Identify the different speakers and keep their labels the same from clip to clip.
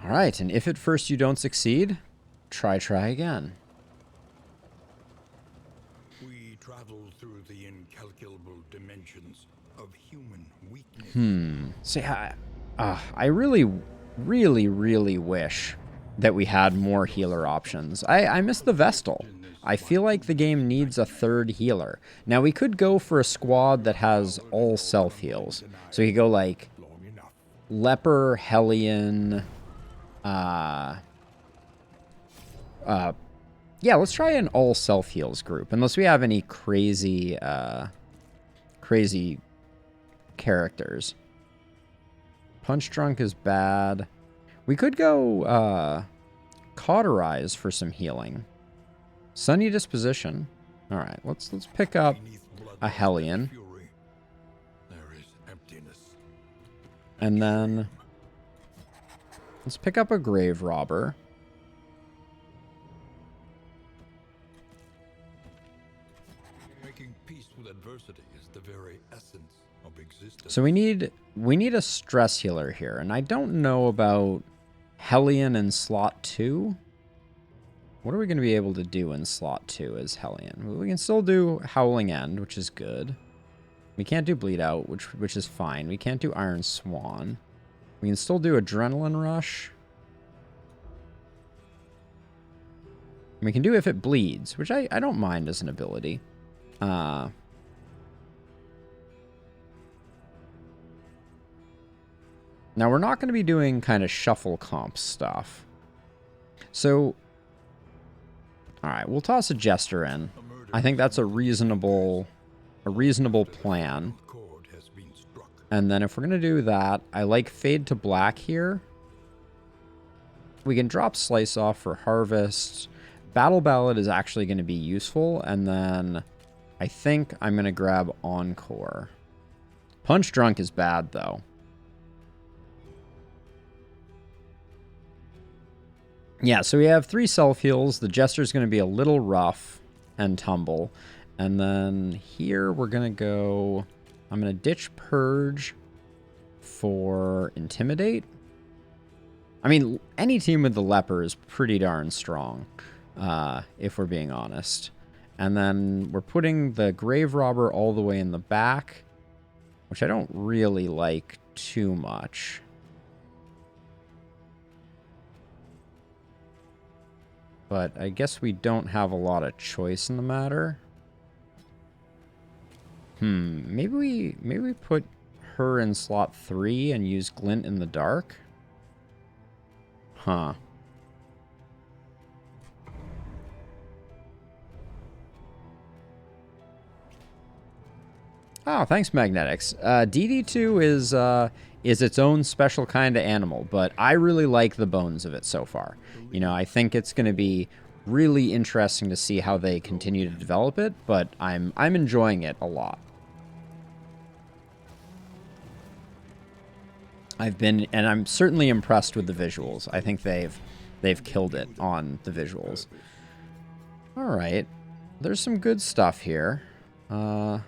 Speaker 1: All right, and if at first you don't succeed, try again.
Speaker 2: We travel through the incalculable dimensions of human weakness.
Speaker 1: See, I really, really wish that we had more healer options. I miss the Vestal. I feel like the game needs a third healer. Now, we could go for a squad that has all self-heals. So we could go, like, Leper, Hellion, yeah, let's try an all self-heals group. Unless we have any crazy, crazy characters. Punch Drunk is bad. We could go, Cauterize for some healing. Sunny Disposition. All right, let's pick up a Hellion. And then let's pick up a Grave Robber.
Speaker 2: Making peace with adversity is the very essence of existence.
Speaker 1: So we need a stress healer here, and I don't know about Hellion in slot 2. What are we going to be able to do in slot 2 as Hellion? Well, we can still do Howling End, which is good. We can't do Bleed Out, which is fine. We can't do Iron Swan. We can still do Adrenaline Rush. We can do If It Bleeds, which I don't mind as an ability. Now, we're not going to be doing kind of shuffle comp stuff. So, all right, we'll toss a Jester in. I think that's a reasonable plan. And then if we're going to do that, I like Fade to Black here. We can drop Slice Off for Harvest. Battle Ballad is actually going to be useful. And then I think I'm going to grab Encore. Punch Drunk is bad, though. Yeah, so we have 3 self-heals. The Jester's going to be a little rough and tumble. And then here we're going to go... I'm going to ditch Purge for Intimidate. I mean, any team with the Leper is pretty darn strong, if we're being honest. And then we're putting the Grave Robber all the way in the back, which I don't really like too much. But I guess we don't have a lot of choice in the matter. Maybe we put her in slot 3 and use Glint in the Dark? Huh. Oh, thanks, Magnetics. DD2 is its own special kind of animal, but I really like the bones of it so far. You know, I think it's going to be really interesting to see how they continue to develop it, but I'm enjoying it a lot. And I'm certainly impressed with the visuals. I think they've killed it on the visuals. All right, there's some good stuff here. For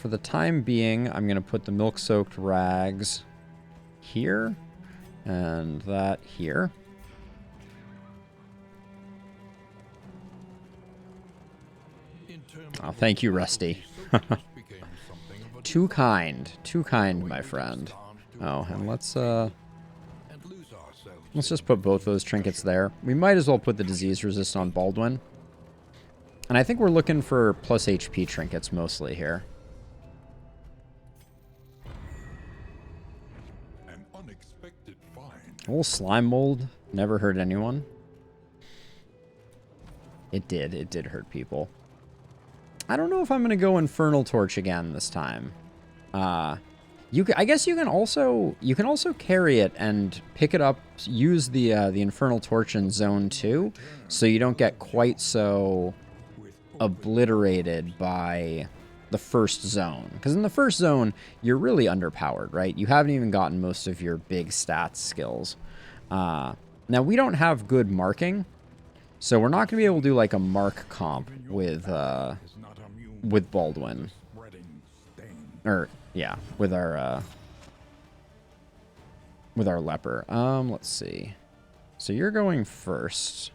Speaker 1: the time being, I'm going to put the milk-soaked rags here, and that here. Oh, thank you, Rusty. Too kind, my friend. Oh, and let's just put both those trinkets there. We might as well put the disease resist on Baldwin. And I think we're looking for plus HP trinkets mostly here. Oh, slime mold never hurt anyone. It did hurt people. I don't know if I'm gonna go Infernal Torch again this time. I guess you can also carry it and pick it up. Use the Infernal Torch in Zone 2, so you don't get quite so obliterated by the first zone. Because in the first zone, you're really underpowered, right? You haven't even gotten most of your big stats skills. Now, we don't have good marking, so we're not going to be able to do like a mark comp with Baldwin. Or, yeah, with our... with our leper. Let's see. So you're going first.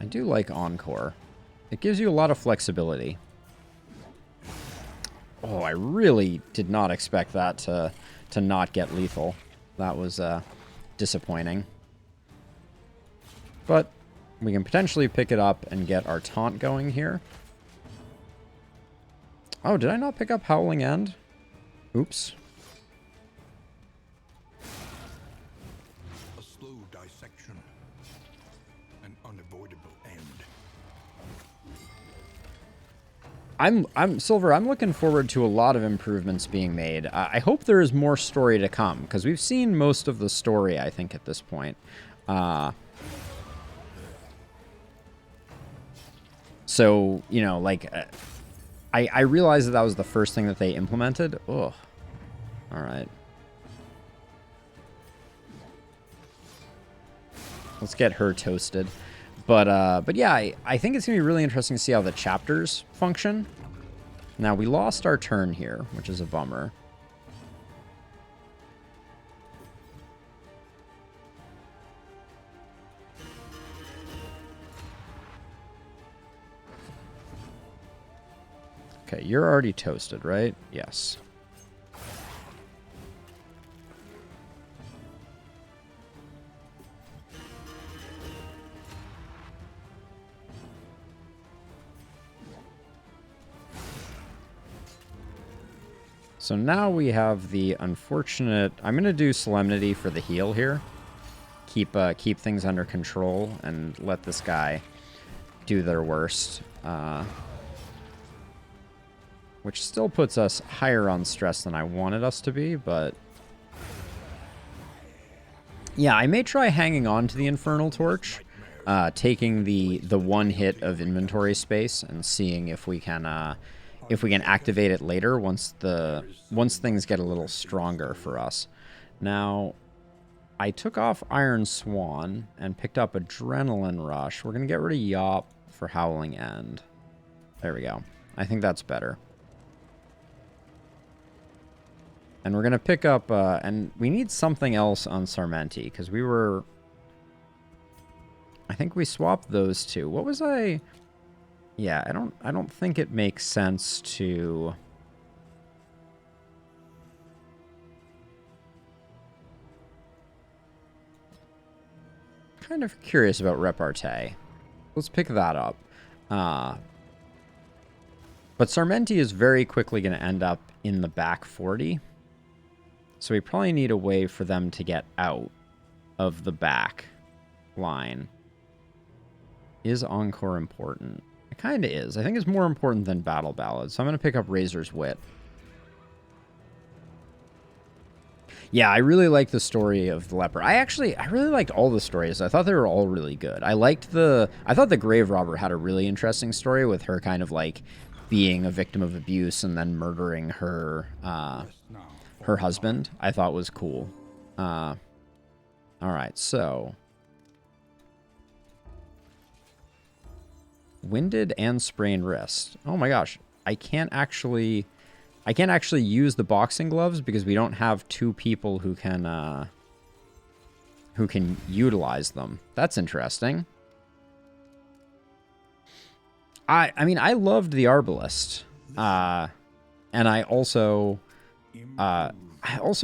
Speaker 1: I do like Encore. It gives you a lot of flexibility. Oh, I really did not expect that to not get lethal. That was disappointing. But we can potentially pick it up and get our taunt going here. Oh, did I not pick up Howling End? Oops.
Speaker 2: A slow dissection. An unavoidable end.
Speaker 1: I'm Silver, I'm looking forward to a lot of improvements being made. I hope there is more story to come, because we've seen most of the story, I think, at this point. So, you know, like, I realized that that was the first thing that they implemented. Ugh. Alright. Let's get her toasted. But yeah, I think it's going to be really interesting to see how the chapters function. Now, we lost our turn here, which is a bummer. Okay, you're already toasted, right? Yes. So now we have the unfortunate... I'm going to do Solemnity for the heal here. Keep things under control and let this guy do their worst. Which still puts us higher on stress than I wanted us to be, but... Yeah, I may try hanging on to the Infernal Torch, taking the one hit of inventory space and seeing if we can activate it later once things get a little stronger for us. Now, I took off Iron Swan and picked up Adrenaline Rush. We're going to get rid of Yop for Howling End. There we go. I think that's better. And we're going to pick up, and we need something else on Sarmenti, because we were... I think we swapped those two. What was I... Yeah, I don't think it makes sense to... Kind of curious about Repartee. Let's pick that up. But Sarmenti is very quickly going to end up in the back 40. So we probably need a way for them to get out of the back line. Is Encore important? It kind of is. I think it's more important than Battle Ballad. So I'm going to pick up Razor's Wit. Yeah, I really like the story of the leper. I really liked all the stories. I thought they were all really good. I thought the Grave Robber had a really interesting story with her kind of like being a victim of abuse and then murdering her husband. I thought was cool. All right, so winded and sprained wrist. Oh my gosh, I can't actually use the boxing gloves because we don't have two people who can utilize them. That's interesting. I mean, I loved the Arbalist. And I also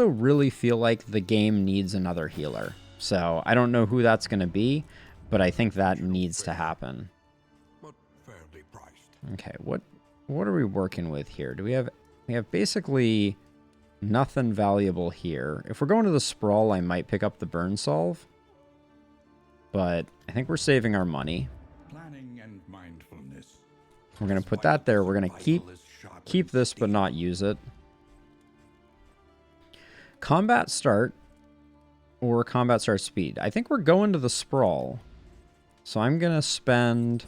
Speaker 1: really feel like the game needs another healer. So I don't know who that's going to be, but I think that needs to happen.
Speaker 2: But fairly priced.
Speaker 1: Okay, what are we working with here? We have basically nothing valuable here. If we're going to the Sprawl, I might pick up the Burn Solve. But I think we're saving our money.
Speaker 2: Planning and mindfulness.
Speaker 1: We're going to put that there. We're going to keep this but not use it. Combat start or combat start speed. I think we're going to the Sprawl. So I'm going to spend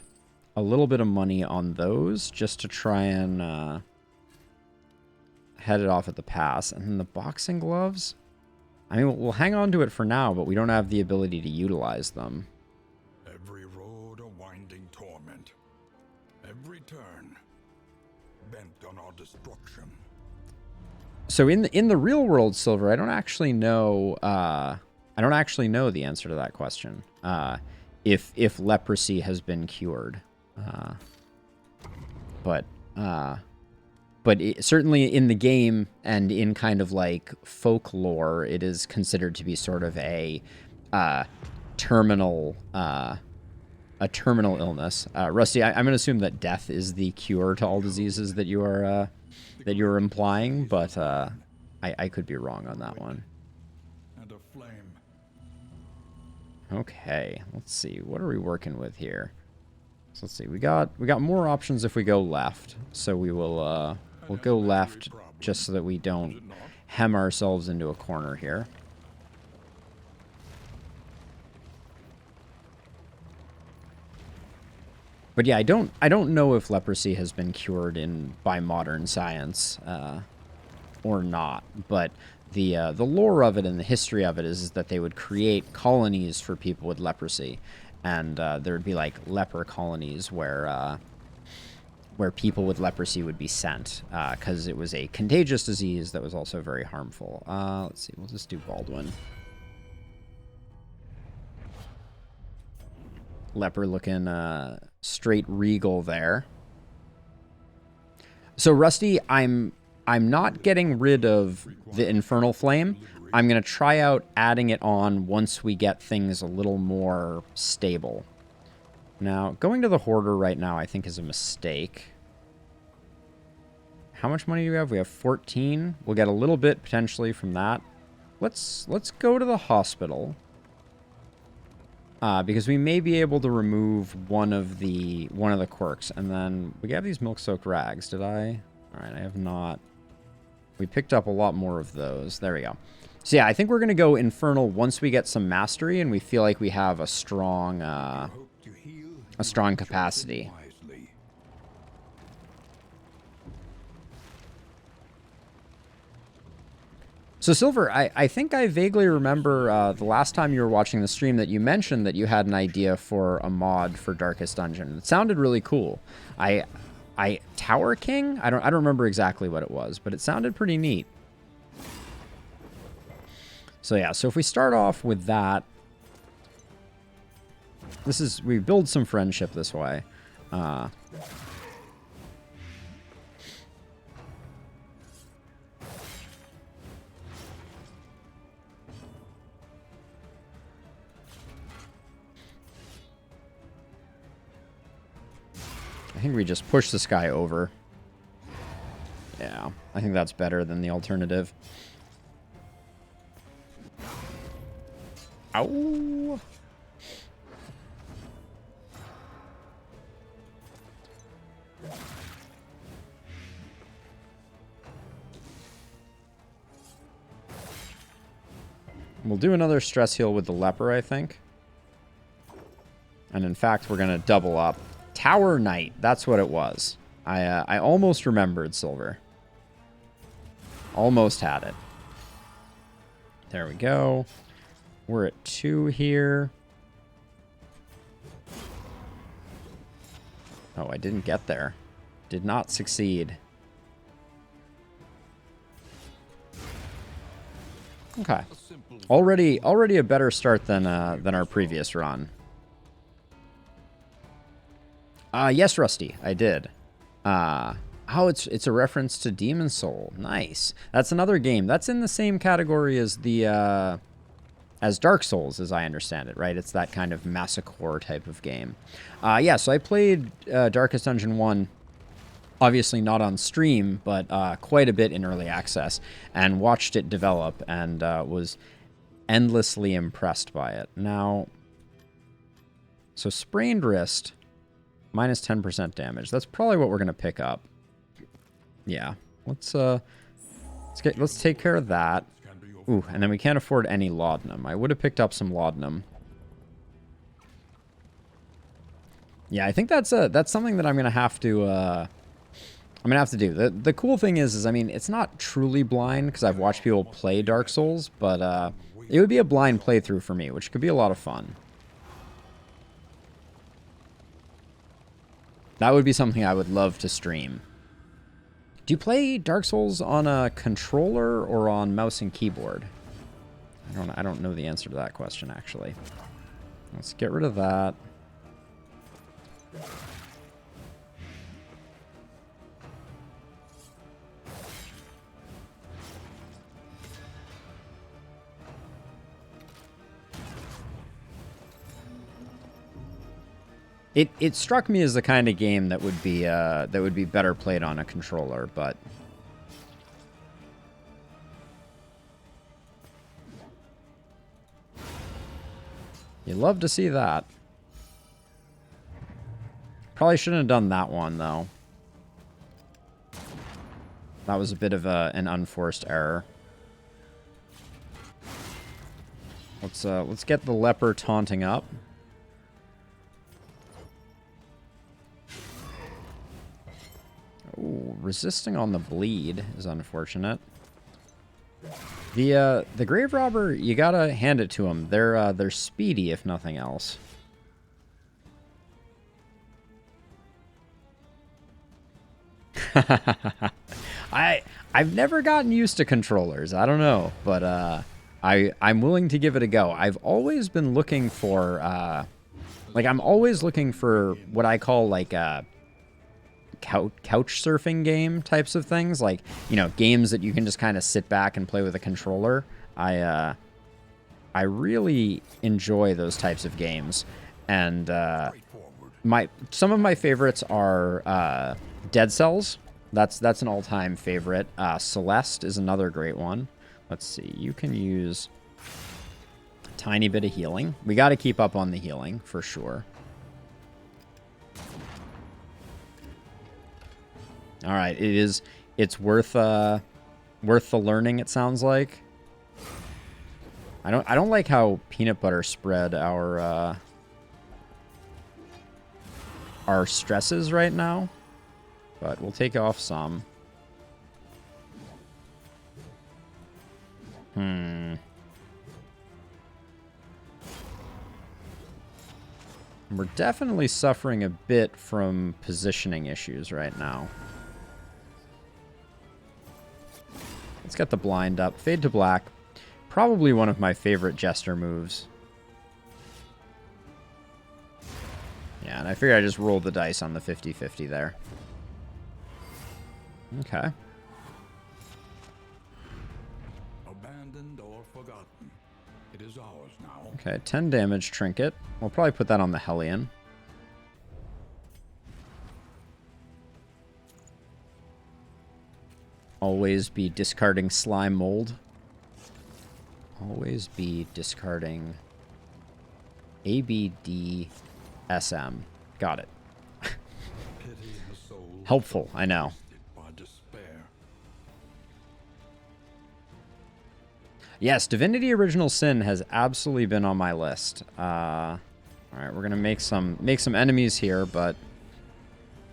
Speaker 1: a little bit of money on those just to try and head it off at the pass. And then the boxing gloves, I mean, we'll hang on to it for now, but we don't have the ability to utilize them.
Speaker 2: Every road a winding torment. Every turn bent on our destruction.
Speaker 1: So in the real world, Silver, I don't actually know. I don't actually know the answer to that question. If leprosy has been cured, but certainly in the game and in kind of like folklore, it is considered to be sort of a terminal illness. Rusty, I'm going to assume that death is the cure to all diseases that you're implying, but I could be wrong on that one.
Speaker 2: And a flame.
Speaker 1: Okay, let's see. What are we working with here? So let's see. We got more options if we go left. So we will we'll go left just so that we don't hem ourselves into a corner here. But yeah, I don't know if leprosy has been cured by modern science or not. But the lore of it and the history of it is that they would create colonies for people with leprosy, and there would be like leper colonies where people with leprosy would be sent because it was a contagious disease that was also very harmful. Let's see, we'll just do Baldwin. Leper looking straight regal there. So Rusty, I'm not getting rid of the Infernal Flame. I'm going to try out adding it on once we get things a little more stable. Now, going to the Hoarder right now I think is a mistake. How much money do we have? We have 14. We'll get a little bit potentially from that. Let's go to the hospital. Because we may be able to remove one of the quirks. And then we have these milk-soaked rags. Did I? Alright, I have not. We picked up a lot more of those. There we go. So yeah, I think we're going to go Infernal once we get some mastery and we feel like we have a strong capacity. So, Silver, I think I vaguely remember the last time you were watching the stream that you mentioned that you had an idea for a mod for Darkest Dungeon. It sounded really cool. Tower King? I don't remember exactly what it was, but it sounded pretty neat. So yeah, so if we start off with that, we build some friendship this way. I think we just push this guy over. Yeah, I think that's better than the alternative. Ow! We'll do another stress heal with the leper, I think. And in fact, we're going to double up. Tower Knight, that's what it was. I almost remembered, Silver. Almost had it. There we go. We're at 2 here. Oh, I didn't get there. Did not succeed. Okay. Already a better start than our previous run. Yes, Rusty, I did. Oh, it's a reference to Demon Soul. Nice. That's another game. That's in the same category as the as Dark Souls, as I understand it, right? It's that kind of massacre type of game. Yeah, so I played Darkest Dungeon 1, obviously not on stream, but quite a bit in early access, and watched it develop, and was endlessly impressed by it. Now, so sprained wrist, minus 10% damage. That's probably what we're gonna pick up. Yeah, let's take care of that. Ooh, and then we can't afford any laudanum. I would have picked up some laudanum. Yeah, I think that's something that I'm gonna have to I'm gonna have to do. The cool thing is I mean, it's not truly blind because I've watched people play Dark Souls, but it would be a blind playthrough for me, which could be a lot of fun. That would be something I would love to stream. Do you play Dark Souls on a controller or on mouse and keyboard? I don't know the answer to that question, actually. Let's get rid of that. It struck me as the kind of game that would be better played on a controller, but you love to see that. Probably shouldn't have done that one though. That was a bit of an unforced error. Let's get the leper taunting up. Ooh, resisting on the bleed is unfortunate. The grave robber, you gotta hand it to them. They're speedy if nothing else. I've never gotten used to controllers. I don't know, but I'm willing to give it a go. I've always been looking for like I'm always looking for what I call like couch surfing game types of things, like, you know, games that you can just kind of sit back and play with a controller. I really enjoy those types of games, and some of my favorites are Dead Cells. That's an all-time favorite. Celeste is another great one. Let's see, you can use a tiny bit of healing. We got to keep up on the healing for sure. All right, it's worth the learning, it sounds like. I don't like how peanut butter spread our stresses right now, but we'll take off some. We're definitely suffering a bit from positioning issues right now. Let's get the blind up. Fade to black. Probably one of my favorite jester moves. Yeah, and I figured I just rolled the dice on the 50-50 there. Okay.
Speaker 2: Abandoned or forgotten. It is ours now.
Speaker 1: Okay, 10 damage trinket. We'll probably put that on the Hellion. Always be discarding slime mold. Always be discarding ABDSM. Got it. Helpful, I know. Yes, Divinity Original Sin has absolutely been on my list. All right, we're gonna make some enemies here, but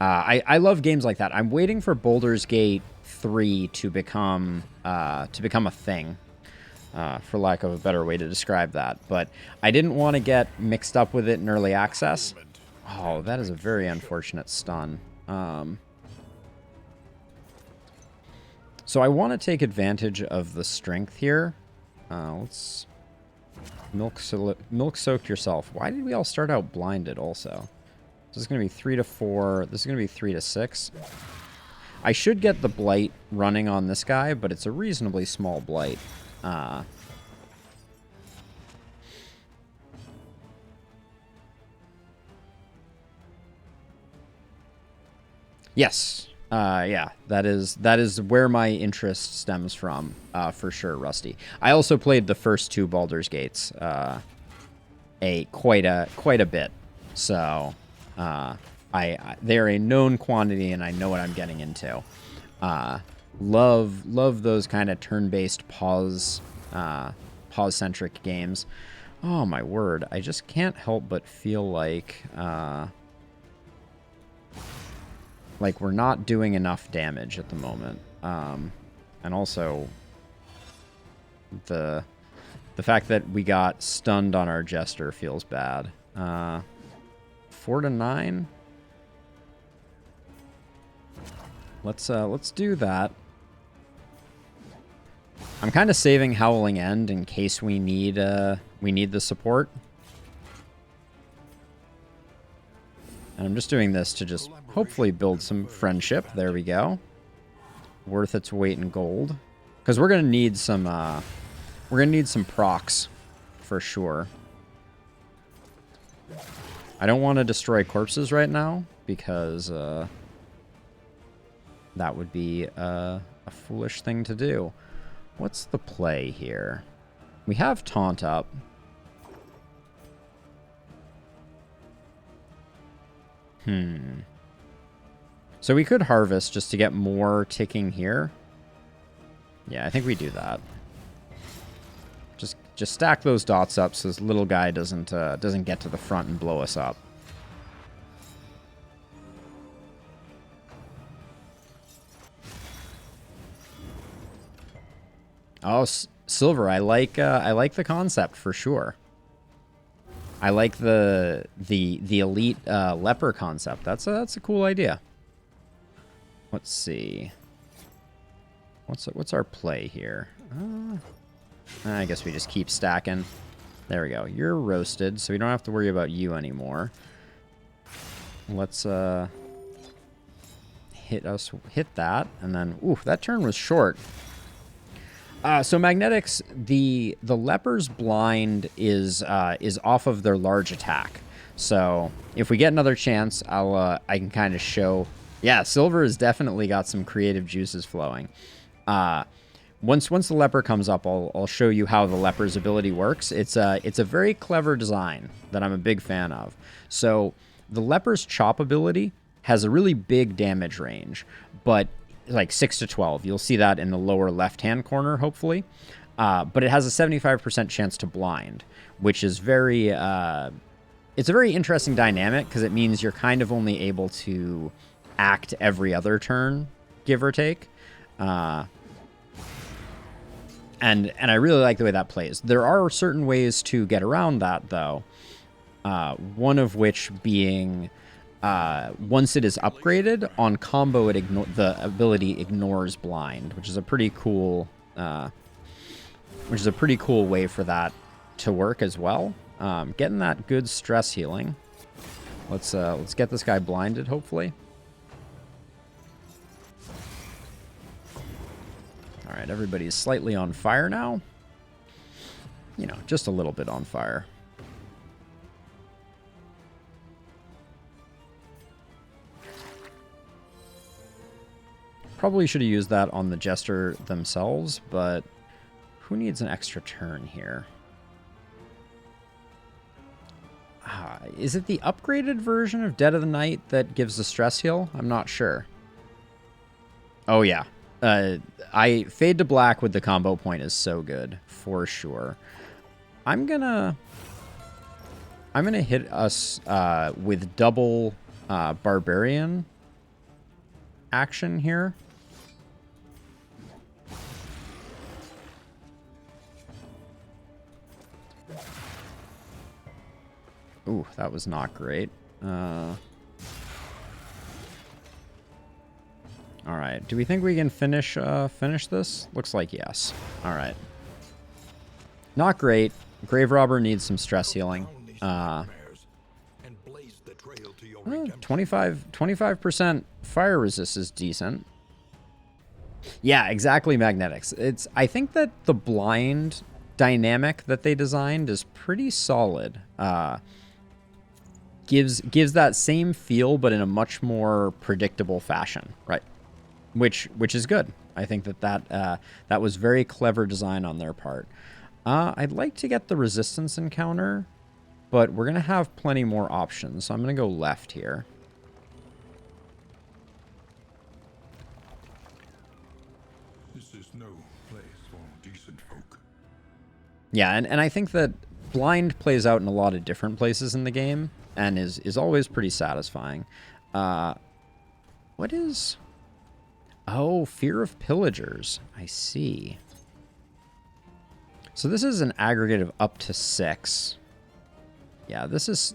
Speaker 1: I love games like that. I'm waiting for Baldur's Gate 3 to become a thing, for lack of a better way to describe that. But I didn't want to get mixed up with it in early access. Oh, that is a very unfortunate stun. So I want to take advantage of the strength here. Let's milk soak yourself. Why did we all start out blinded also? This is going to be 3 to 4. This is going to be 3 to 6. I should get the blight running on this guy, but it's a reasonably small blight. Yes. Yeah, that is where my interest stems from, for sure, Rusty. I also played the first 2 Baldur's Gates quite a bit. So, they're a known quantity, and I know what I'm getting into. Love those kind of turn-based pause-centric games. Oh my word! I just can't help but feel like Like, we're not doing enough damage at the moment. And also, the fact that we got stunned on our Jester feels bad. 4 to 9. Let's do that. I'm kind of saving Howling End in case we need the support. And I'm just doing this to just hopefully build some friendship. There we go. Worth its weight in gold. Because we're gonna need some procs for sure. I don't want to destroy corpses right now because that would be a foolish thing to do. What's the play here? We have Taunt up. So we could Harvest just to get more ticking here. Yeah, I think we do that. Just stack those dots up so this little guy doesn't get to the front and blow us up. Oh, Silver, I like the concept for sure. I like the elite leper concept. That's a cool idea. Let's see. What's our play here? I guess we just keep stacking. There we go. You're roasted, so we don't have to worry about you anymore. Let's hit that, and then ooh, that turn was short. So magnetics, the leper's blind is off of their large attack. So if we get another chance, I can kind of show. Yeah, Silver has definitely got some creative juices flowing. Once the leper comes up, I'll show you how the leper's ability works. It's a very clever design that I'm a big fan of. So the leper's chop ability has a really big damage range, but like 6 to 12. You'll see that in the lower left-hand corner, hopefully. But it has a 75% chance to blind, which is very... it's a very interesting dynamic because it means you're kind of only able to act every other turn, give or take. And I really like the way that plays. There are certain ways to get around that, though. One of which being... once it is upgraded, on combo, the ability ignores blind, which is a pretty cool, way for that to work as well. Getting that good stress healing. Let's get this guy blinded, hopefully. All right, everybody's slightly on fire now. You know, just a little bit on fire. Probably should have used that on the Jester themselves, but who needs an extra turn here? Is it the upgraded version of Dead of the Night that gives the stress heal? I'm not sure. Oh, yeah. I Fade to Black with the combo point is so good, for sure. I'm gonna hit us with double Barbarian action here. Ooh, that was not great. All right. Do we think we can finish this? Looks like yes. All right. Not great. Grave Robber needs some stress healing. 25% fire resist is decent. Yeah, exactly. Magnetics. I think that the blind dynamic that they designed is pretty solid. Gives that same feel, but in a much more predictable fashion, right? Which is good. I think that was very clever design on their part. I'd like to get the resistance encounter, but we're gonna have plenty more options, so I'm gonna go left here.
Speaker 2: This is no place for decent folk.
Speaker 1: Yeah, and I think that blind plays out in a lot of different places in the game, and is always pretty satisfying. What is... Oh, fear of pillagers. I see. So this is an aggregate of up to 6. Yeah, this is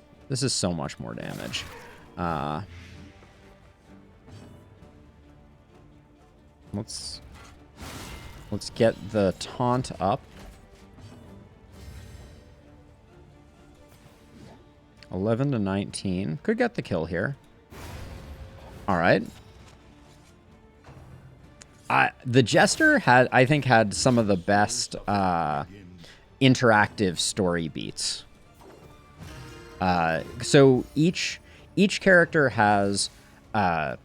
Speaker 1: so much more damage. Let's get the taunt up. 11 to 19. Could get the kill here. All right. The Jester I think had some of the best interactive story beats. So each character has 5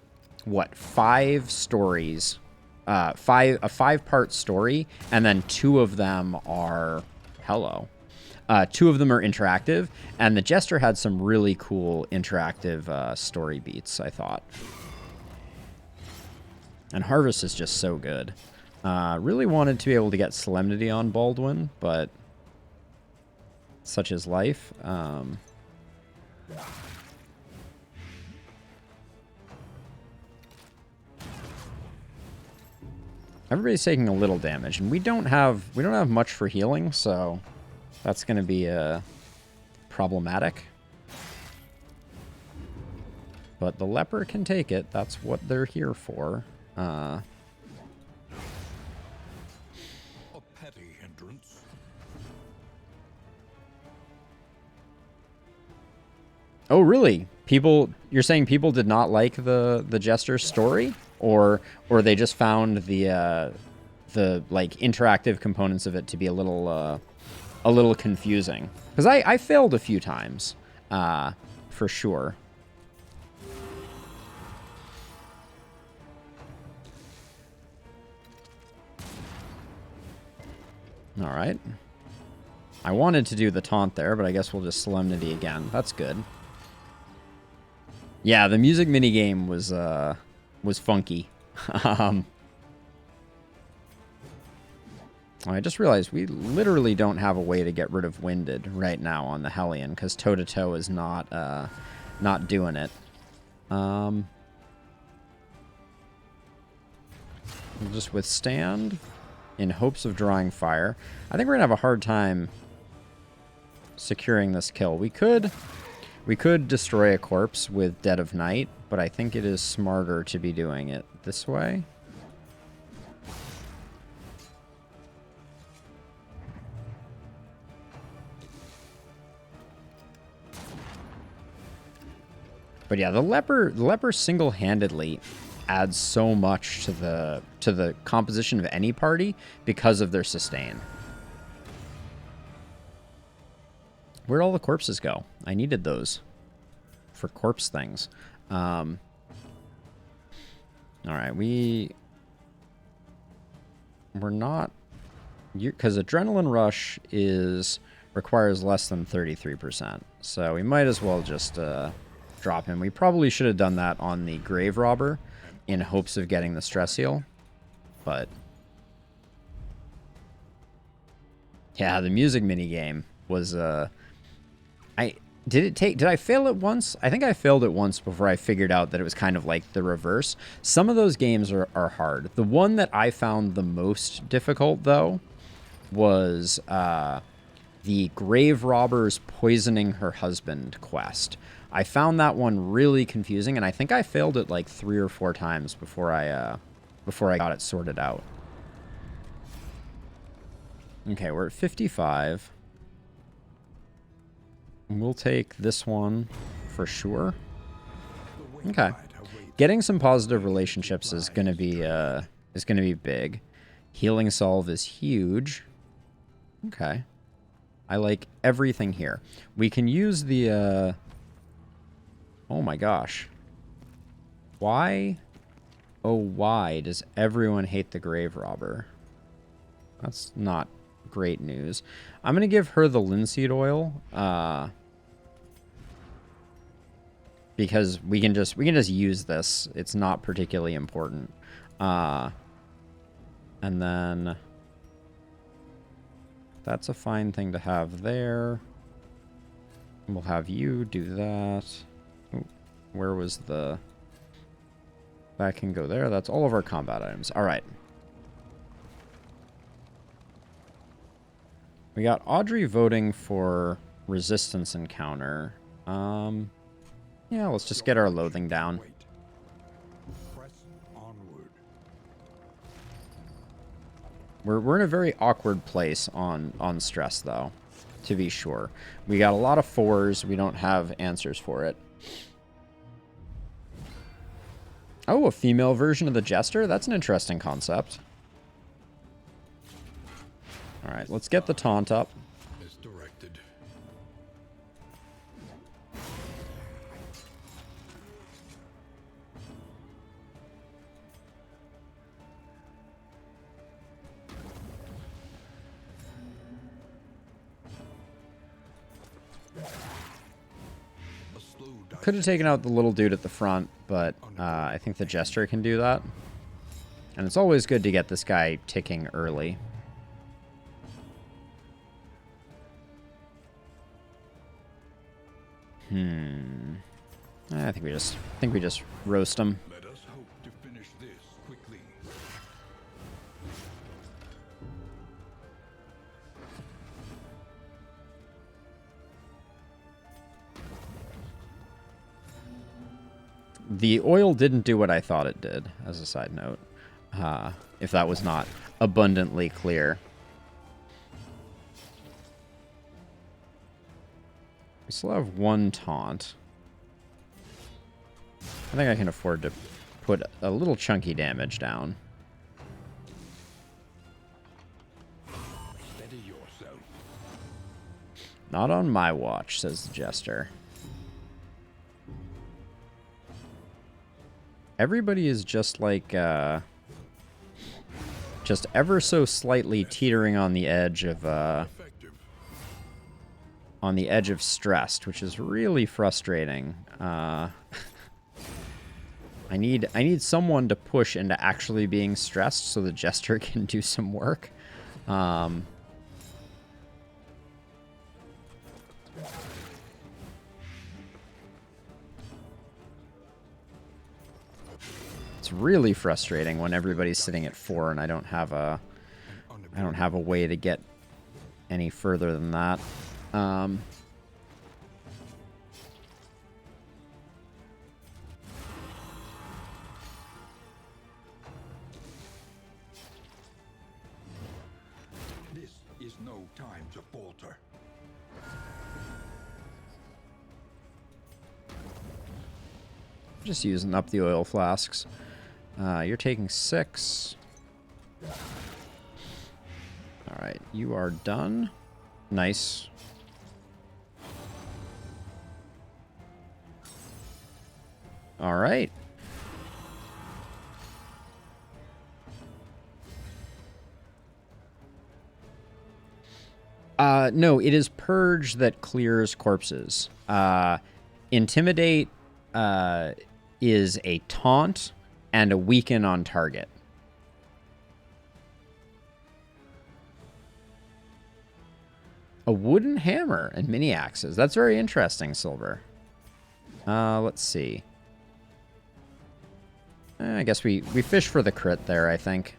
Speaker 1: stories, a 5-part story, and then 2 of them are 2 of them are interactive, and the Jester had some really cool interactive story beats, I thought. And Harvest is just so good. Really wanted to be able to get Solemnity on Baldwin, but such is life. Everybody's taking a little damage, and we don't have much for healing, so that's going to be problematic. But the leper can take it. That's what they're here for.
Speaker 2: A petty hindrance.
Speaker 1: Oh, really? You're saying people did not like the Jester's story, or they just found the like interactive components of it to be a little confusing? Because I failed a few times, for sure. All right. I wanted to do the taunt there, but I guess we'll just Solemnity again. That's good. Yeah, the music minigame was funky. I just realized we literally don't have a way to get rid of Winded right now on the Hellion, because toe-to-toe is not doing it. We'll just withstand in hopes of drawing fire. I think we're gonna have a hard time securing this kill. We could destroy a corpse with Dead of Night, but I think it is smarter to be doing it this way. But yeah, the leper single-handedly adds so much to the composition of any party because of their sustain. Where'd all the corpses go? I needed those for corpse things. All right, we're not, because Adrenaline Rush requires less than 33%, so we might as well just drop him. We probably should have done that on the Grave Robber in hopes of getting the stress heal, but yeah, the music minigame was did I fail it once? I think I failed it once before I figured out that it was kind of like the reverse. Some of those games are hard. The one that I found the most difficult, though, was the Grave Robber's Poisoning Her Husband quest. I found that one really confusing, and I think I failed it like 3 or 4 times before I got it sorted out. Okay, we're at 55. We'll take this one for sure. Okay. Getting some positive relationships is gonna be big. Healing Salve is huge. Okay. I like everything here. We can use the oh my gosh. Why? Oh, why does everyone hate the Grave Robber? That's not great news. I'm gonna give her the linseed oil, because we can just use this. It's not particularly important. And then that's a fine thing to have there. We'll have you do that. Ooh, where was the That can go there. That's all of our combat items. All right. We got Audrey voting for resistance encounter. Yeah, let's just get our loathing down.
Speaker 2: Press onward.
Speaker 1: We're in a very awkward place on stress, though, to be sure. We got a lot of 4s. We don't have answers for it. Oh, a female version of the Jester? That's an interesting concept. All right, let's get the taunt up.
Speaker 2: Misdirected. A slow
Speaker 1: Could have taken out the little dude at the front, but I think the Jester can do that. And it's always good to get this guy ticking early. I think we just roast him.
Speaker 2: Let us hope to finish this quickly.
Speaker 1: The oil didn't do what I thought it did, as a side note. If that was not abundantly clear. We still have 1 taunt. I think I can afford to put a little chunky damage down.
Speaker 2: Steady yourself.
Speaker 1: Not on my watch, says the Jester. Everybody is just like, just ever so slightly teetering on the edge of,
Speaker 2: Effective.
Speaker 1: on the edge of stressed, which is really frustrating. I need someone to push into actually being stressed so the Jester can do some work. It's really frustrating when everybody's sitting at 4 and I don't have a way to get any further than that.
Speaker 2: This is no time to falter.
Speaker 1: Just using up the oil flasks. You're taking 6. Alright, you are done. Nice. Alright. No, it is Purge that clears corpses. Intimidate is a taunt and a weaken on target. A wooden hammer and mini axes. That's very interesting, Silver. Let's see. I guess we fish for the crit there, I think.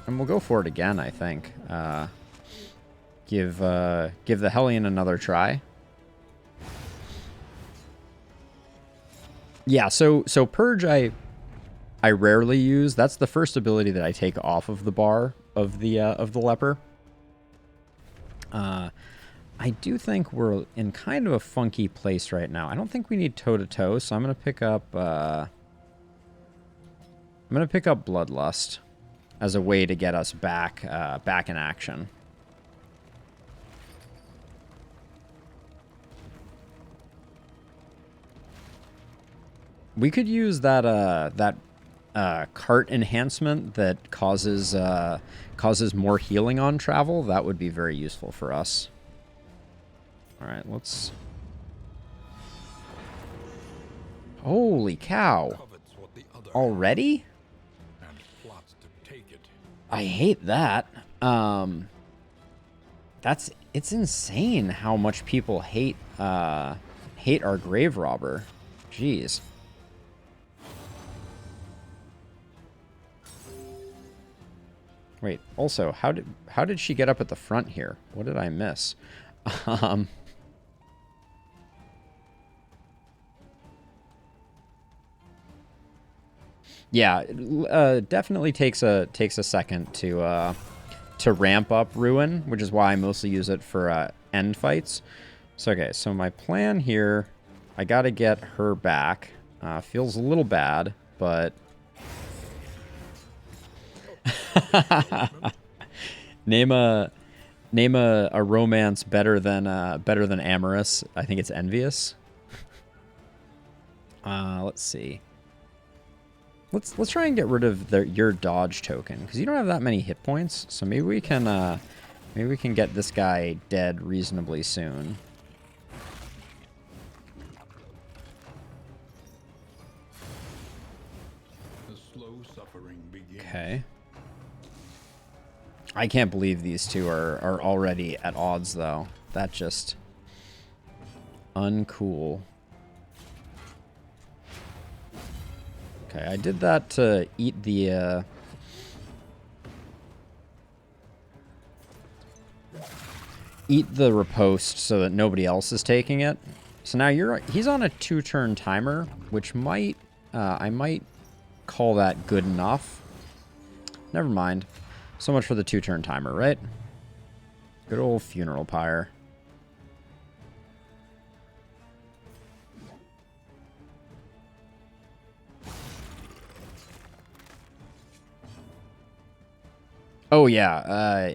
Speaker 1: And we'll go for it again, I think. Give the Hellion another try. Yeah, so Purge I rarely use. That's the first ability that I take off of the bar of the leper. I do think we're in kind of a funky place right now. I don't think we need toe-to-toe, so I'm gonna pick up Bloodlust as a way to get us back in action. We could use that cart enhancement that causes more healing on travel. That would be very useful for us. All right, let's. Holy cow! Already?
Speaker 2: And plots to take it.
Speaker 1: I hate that. It's insane how much people hate hate our grave robber. Jeez. Wait, also, how did she get up at the front here? What did I miss? Um Yeah, it definitely takes a second to ramp up Ruin, which is why I mostly use it for end fights. So okay, so my plan here, I gotta get her back. Feels a little bad, but name a romance better than amorous. I think it's envious. Let's see. Let's try and get rid of your dodge token, because you don't have that many hit points. So maybe we can get this guy dead reasonably soon.
Speaker 2: The slow suffering begins.
Speaker 1: Okay. I can't believe these two are already at odds, though. That just uncool. Okay, I did that to eat the riposte so that nobody else is taking it. So now he's on a 2-turn timer, which might I might call that good enough. Never mind. So much for the 2-turn timer, right? Good old funeral pyre. Oh yeah,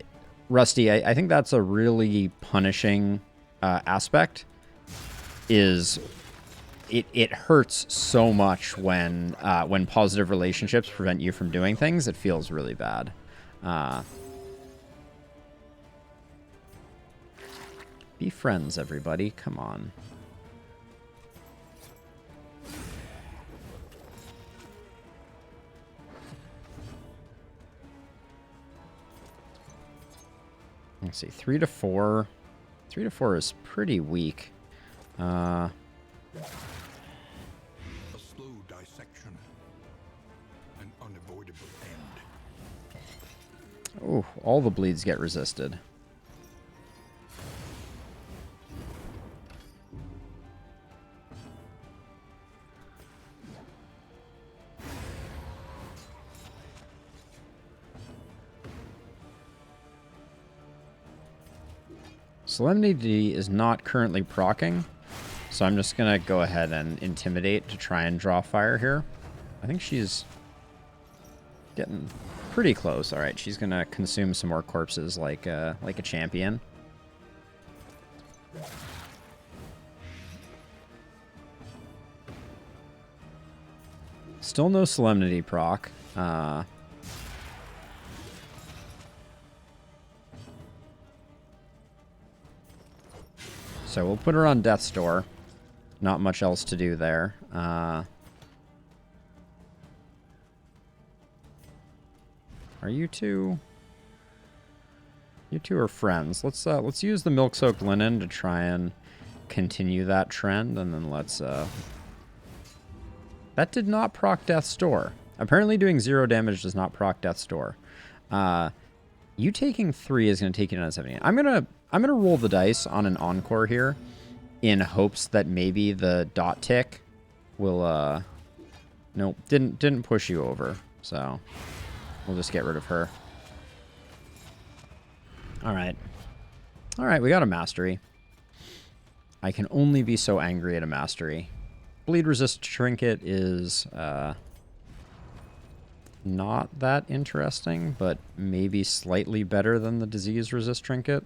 Speaker 1: Rusty, I think that's a really punishing aspect. Is it hurts so much when positive relationships prevent you from doing things. It feels really bad. Be friends, everybody. Come on. Let's see, 3 to 4. 3 to 4 is pretty weak.
Speaker 2: A slow dissection. An unavoidable end.
Speaker 1: Oh, all the bleeds get resisted. Solemnity is not currently proccing, so I'm just going to go ahead and Intimidate to try and draw fire here. I think she's getting pretty close. All right, she's going to consume some more corpses like a champion. Still no Solemnity proc. So we'll put her on Death's Door. Not much else to do there. Are you two? You two are friends. Let's use the milk-soaked linen to try and continue that trend, and then let's. That did not proc Death's Door. Apparently, doing 0 damage does not proc Death's Door. You taking 3 is going to take you down to 70. I'm gonna roll the dice on an encore here, in hopes that maybe the dot tick will. Nope, didn't push you over, so we'll just get rid of her. All right, we got a mastery. I can only be so angry at a mastery. Bleed resist trinket is not that interesting, but maybe slightly better than the disease resist trinket.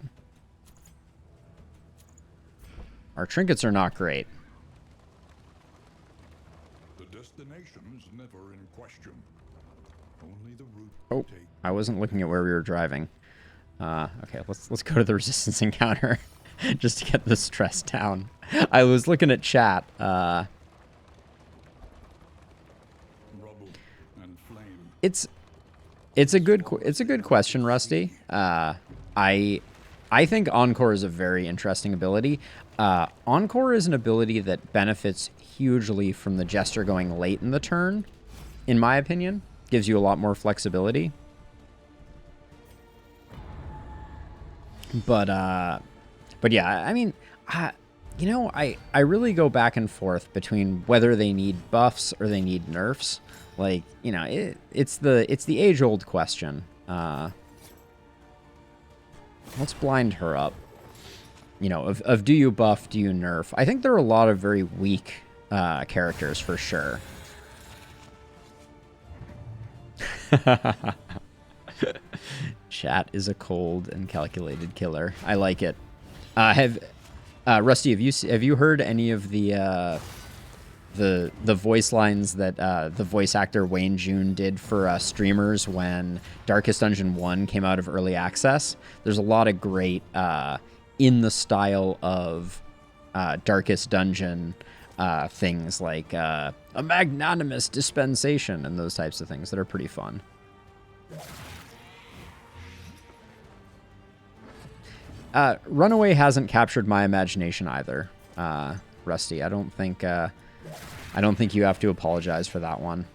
Speaker 1: Our trinkets are not great.
Speaker 2: The destination is never in question. Only the route
Speaker 1: Oh,
Speaker 2: to take.
Speaker 1: I wasn't looking at where we were driving. Okay, let's go to the resistance encounter just to get the stress down. I was looking at chat.
Speaker 2: Rubble and flame.
Speaker 1: It's a good question, Rusty. I I think Encore is a very interesting ability. Encore is an ability that benefits hugely from the Jester going late in the turn, in my opinion. Gives you a lot more flexibility. But yeah, I mean, you know, I really go back and forth between whether they need buffs or they need nerfs. Like, you know, it's the age-old question. Let's blind her up. You know, of do you buff, do you nerf? I think there are a lot of very weak characters for sure. Chat is a cold and calculated killer. I like it. Rusty, have you heard any of the voice lines that the voice actor Wayne June did for streamers when Darkest Dungeon 1 came out of early access? There's a lot of great in the style of Darkest Dungeon things like a magnanimous dispensation and those types of things that are pretty fun. Runaway hasn't captured my imagination either, Rusty. I don't think you have to apologize for that one.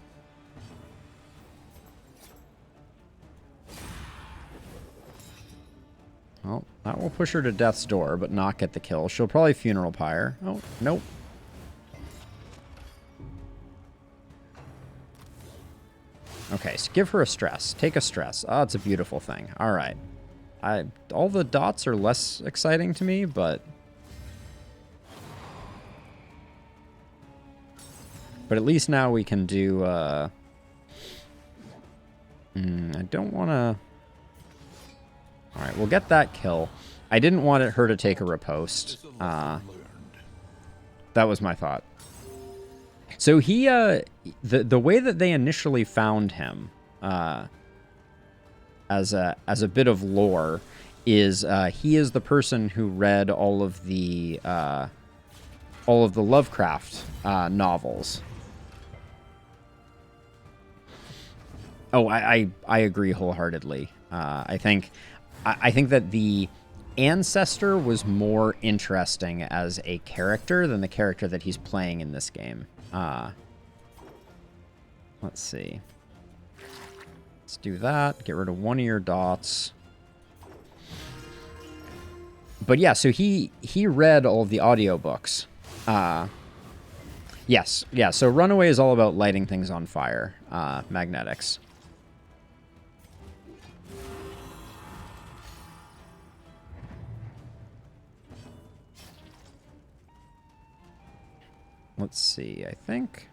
Speaker 1: Well, that will push her to death's door, but not get the kill. She'll probably funeral pyre. Oh, nope. Okay, so give her a stress. Take a stress. Oh, it's a beautiful thing. All right. All the dots are less exciting to me, but at least now we can do, I don't want to... Alright, we'll get that kill. I didn't want her to take a riposte. That was my thought. So he, the way that they initially found him, as a bit of lore, is he is the person who read all of the Lovecraft novels. Oh, I agree wholeheartedly. I think that the Ancestor was more interesting as a character than the character that he's playing in this game. Let's see. Let's do that. Get rid of one of your dots. But yeah, so he read all of the audiobooks. Yes, yeah, so Runaway is all about lighting things on fire. Magnetics. Let's see, I think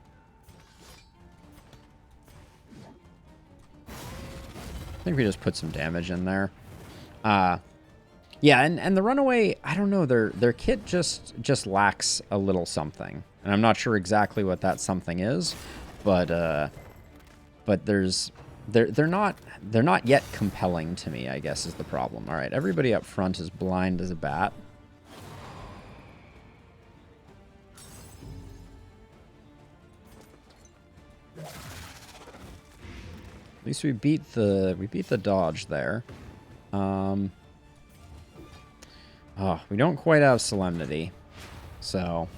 Speaker 1: we just put some damage in there. Yeah, and the Runaway, I don't know, their kit just lacks a little something. And I'm not sure exactly what that something is, but they're not yet compelling to me, I guess is the problem. All right, everybody up front is blind as a bat. At least we beat the dodge there. Oh, we don't quite have Solemnity, so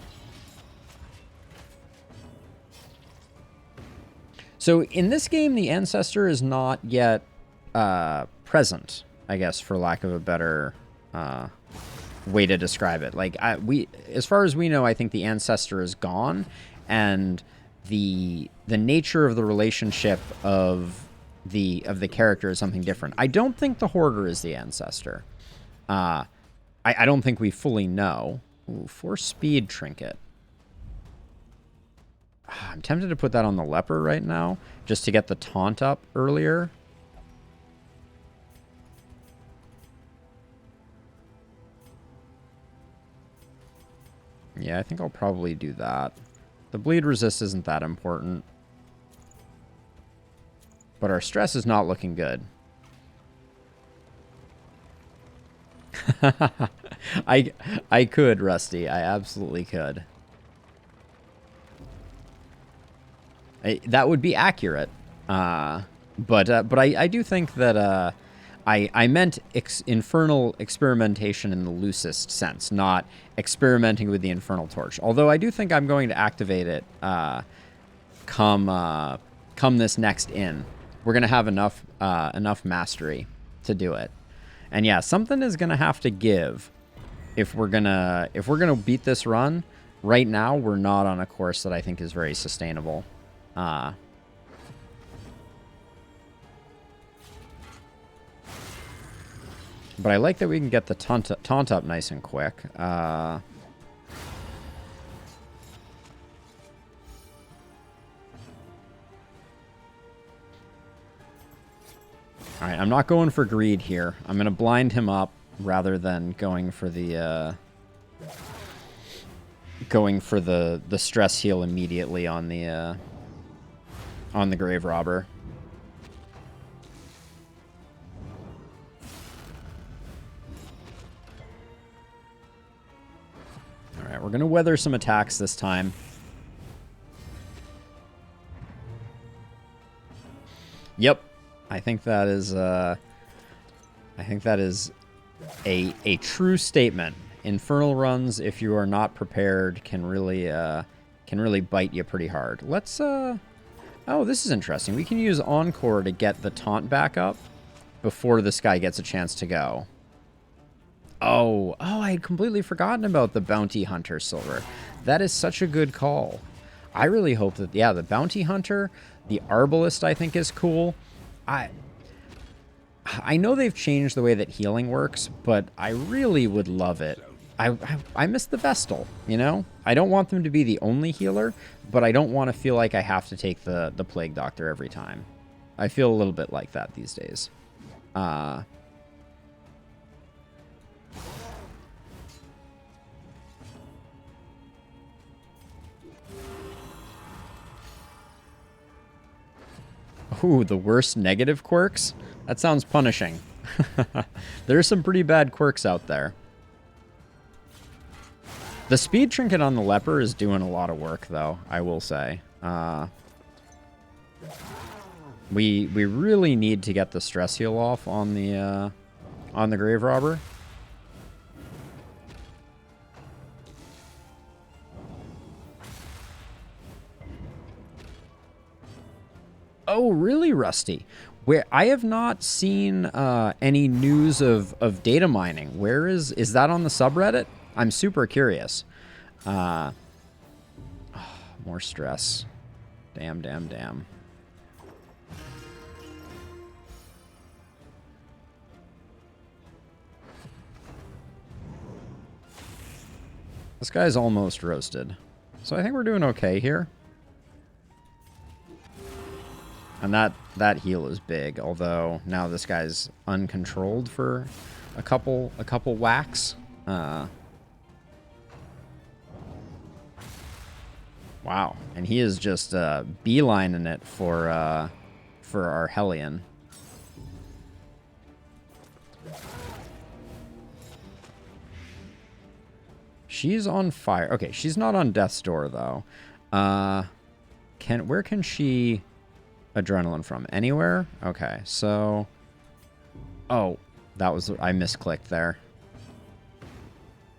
Speaker 1: in this game, the Ancestor is not yet present, I guess, for lack of a better way to describe it. Like as far as we know, I think the Ancestor is gone, and the nature of the relationship of the character is something different. I don't think the Hoarder is the Ancestor. I don't think we fully know. Ooh, Force Speed Trinket. I'm tempted to put that on the Leper right now, just to get the taunt up earlier. Yeah, I think I'll probably do that. The bleed resist isn't that important. But our stress is not looking good. I could, Rusty. I absolutely could. That would be accurate. But I do think that I meant infernal experimentation in the loosest sense, not experimenting with the infernal torch. Although I do think I'm going to activate it come this next inn. We're gonna have enough mastery to do it. And yeah, something is gonna have to give if we're gonna beat this run. Right now, we're not on a course that I think is very sustainable. But I like that we can get the taunt up nice and quick. Alright, I'm not going for greed here. I'm going to blind him up rather than going for the stress heal immediately on the grave robber. Alright, we're going to weather some attacks this time. Yep. I think that is a true statement. Infernal runs, if you are not prepared, can really bite you pretty hard. Let's oh, this is interesting. We can use Encore to get the taunt back up before this guy gets a chance to go. Oh, I had completely forgotten about the Bounty Hunter Silver. That is such a good call. I really hope that, yeah, the Bounty Hunter, the Arbalist I think is cool. I know they've changed the way that healing works, but I really would love it. I miss the Vestal, you know? I don't want them to be the only healer, but I don't want to feel like I have to take the Plague Doctor every time. I feel a little bit like that these days. Ooh, the worst negative quirks? That sounds punishing. There's some pretty bad quirks out there. The speed trinket on the leper is doing a lot of work, though, I will say. We really need to get the stress heal off on the grave robber. Oh, really, Rusty? Where I have not seen any news of data mining. Where is that on the subreddit? I'm super curious. More stress. Damn. This guy's almost roasted. So I think we're doing okay here. And that heal is big, although now this guy's uncontrolled for a couple whacks. Wow, and he is just beelining it for our Hellion. She's on fire. Okay, she's not on death's door though. Where can she adrenaline from? Anywhere? Okay, so oh, that was I misclicked there.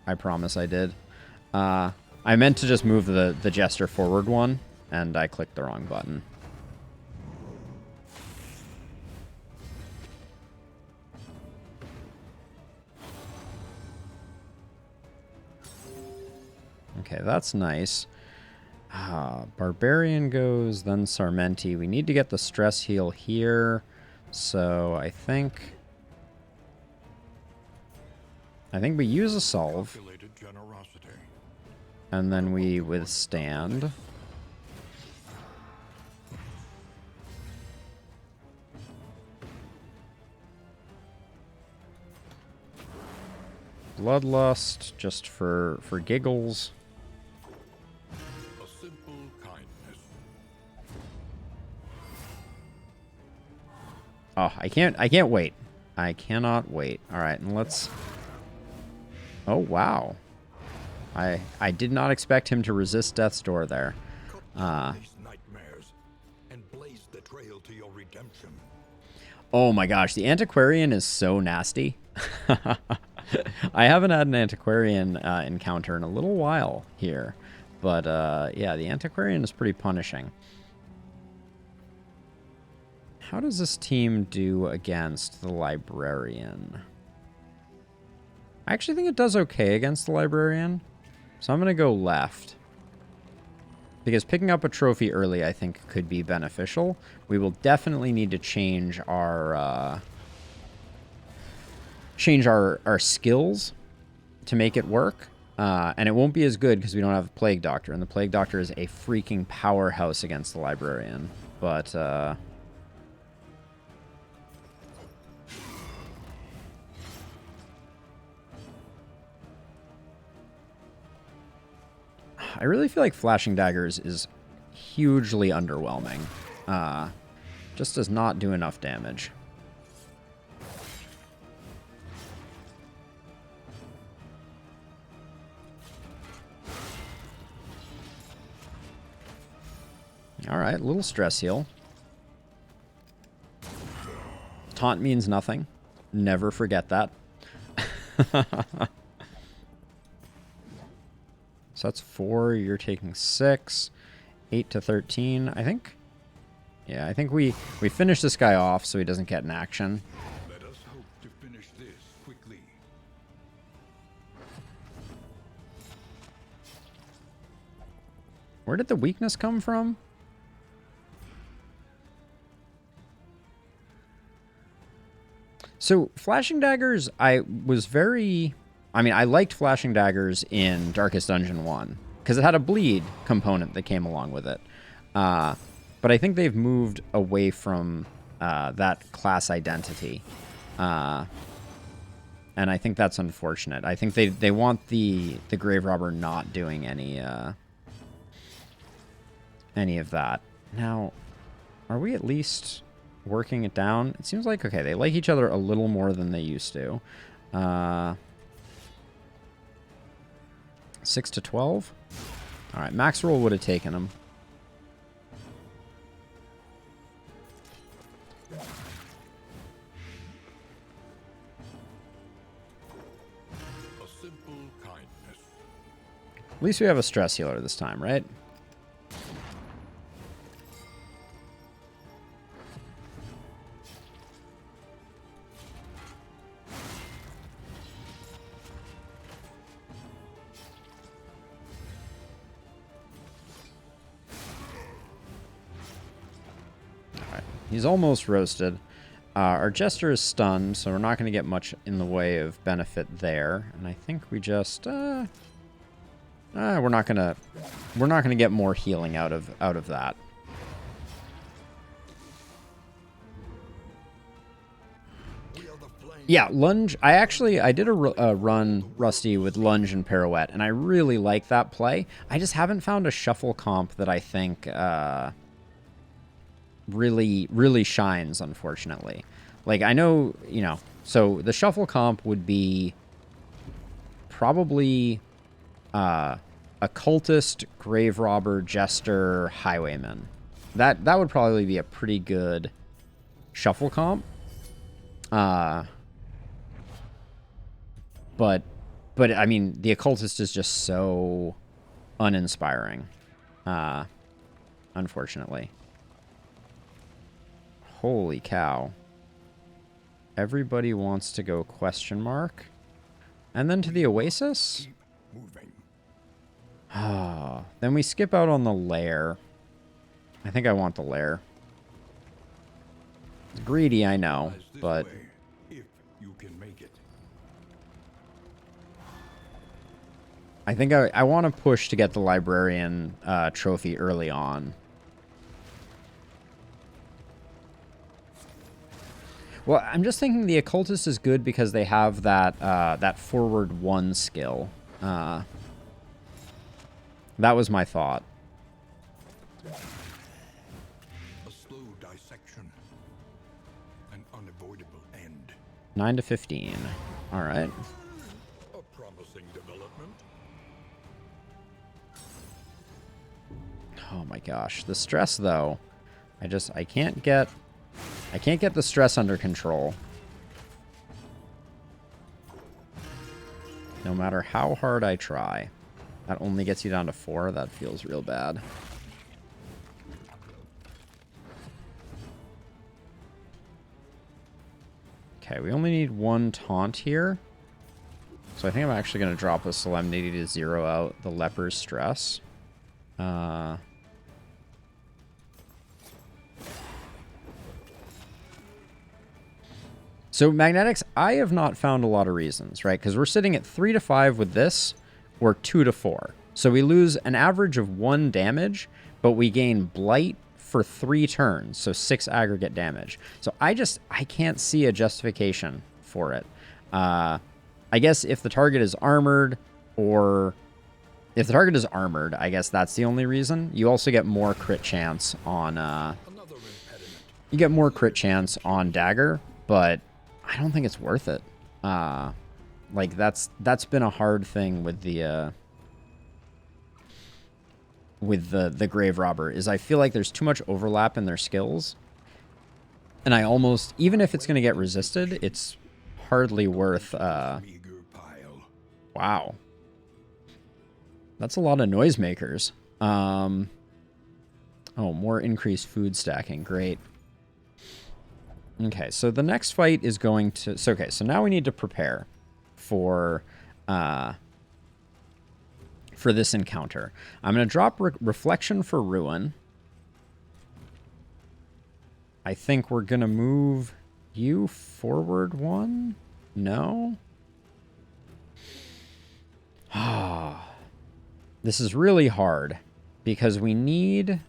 Speaker 1: I promise I did. I meant to just move the Jester forward one, and I clicked the wrong button. Okay, that's nice. Barbarian goes, then Sarmenti. We need to get the stress heal here, so I think we use a solve. And then we withstand. Bloodlust, just for giggles.
Speaker 2: A simple kindness.
Speaker 1: Oh, I can't wait. I cannot wait. All right, and let's. Oh wow. I did not expect him to resist death's door there.
Speaker 2: These nightmares and blaze the trail to your redemption.
Speaker 1: Oh my gosh, the antiquarian is so nasty. I haven't had an antiquarian encounter in a little while here. But yeah, the antiquarian is pretty punishing. How does this team do against the librarian? I actually think it does okay against the librarian. So I'm going to go left. Because picking up a trophy early, I think, could be beneficial. We will definitely need to change our skills to make it work. And it won't be as good because we don't have a Plague Doctor. And the Plague Doctor is a freaking powerhouse against the librarian. But I really feel like Flashing Daggers is hugely underwhelming. Just does not do enough damage. Alright, little stress heal. Taunt means nothing. Never forget that. So that's 4, you're taking 6. 8 to 13, I think. Yeah, I think we finish this guy off so he doesn't get an action.
Speaker 2: Let us hope to finish this quickly.
Speaker 1: Where did the weakness come from? So, Flashing Daggers, I liked Flashing Daggers in Darkest Dungeon 1, because it had a bleed component that came along with it. But I think they've moved away from that class identity. And I think that's unfortunate. I think they want the Grave Robber not doing any of that. Now, are we at least working it down? It seems like, okay, they like each other a little more than they used to. 6 to 12? Alright, max roll would have taken him.
Speaker 2: A simple kindness.
Speaker 1: At least we have a stress healer this time, right? He's almost roasted. Our Jester is stunned, so we're not going to get much in the way of benefit there. And I think we just we're not gonna get more healing out of that. Yeah, lunge. I did a run, Rusty, with lunge and pirouette, and I really like that play. I just haven't found a shuffle comp that I think really shines, unfortunately. Like, I know, so the shuffle comp would be probably occultist, grave robber, jester, highwayman. That would probably be a pretty good shuffle comp. But I mean, the occultist is just so uninspiring, unfortunately. Holy cow. Everybody wants to go question mark. And then to the Oasis?
Speaker 2: Keep moving.
Speaker 1: Then we skip out on the lair. I think I want the lair. It's greedy, I know,
Speaker 2: As this
Speaker 1: but...
Speaker 2: way, if you can make it.
Speaker 1: I think I want to push to get the librarian trophy early on. Well, I'm just thinking the occultist is good because they have that that forward 1 skill. That was my thought.
Speaker 2: A slow dissection. An unavoidable end.
Speaker 1: 9 to 15. All right.
Speaker 2: A promising development.
Speaker 1: Oh my gosh, the stress though. I can't get I can't get the stress under control. No matter how hard I try. That only gets you down to 4. That feels real bad. Okay, we only need 1 taunt here. So I think I'm actually going to drop a Solemnity to 0 out the Leper's stress. So Magnetics, I have not found a lot of reasons, right? Because we're sitting at 3 to 5 with this, or 2 to 4. So we lose an average of 1 damage, but we gain Blight for 3 turns, so 6 aggregate damage. So I can't see a justification for it. I guess if the target is armored, or if the target is armored, I guess that's the only reason. You also get more crit chance on you get more crit chance on Dagger, but I don't think it's worth it. Like that's been a hard thing with the Grave Robber, is I feel like there's too much overlap in their skills. And I almost, even if it's going to get resisted, it's hardly worth... Wow. That's a lot of noisemakers. Oh, more increased food stacking. Great. Okay, so the next fight is going to... So, okay, so now we need to prepare for this encounter. I'm going to drop Reflection for Ruin. I think we're going to move you forward 1. No? Ah. This is really hard because we need...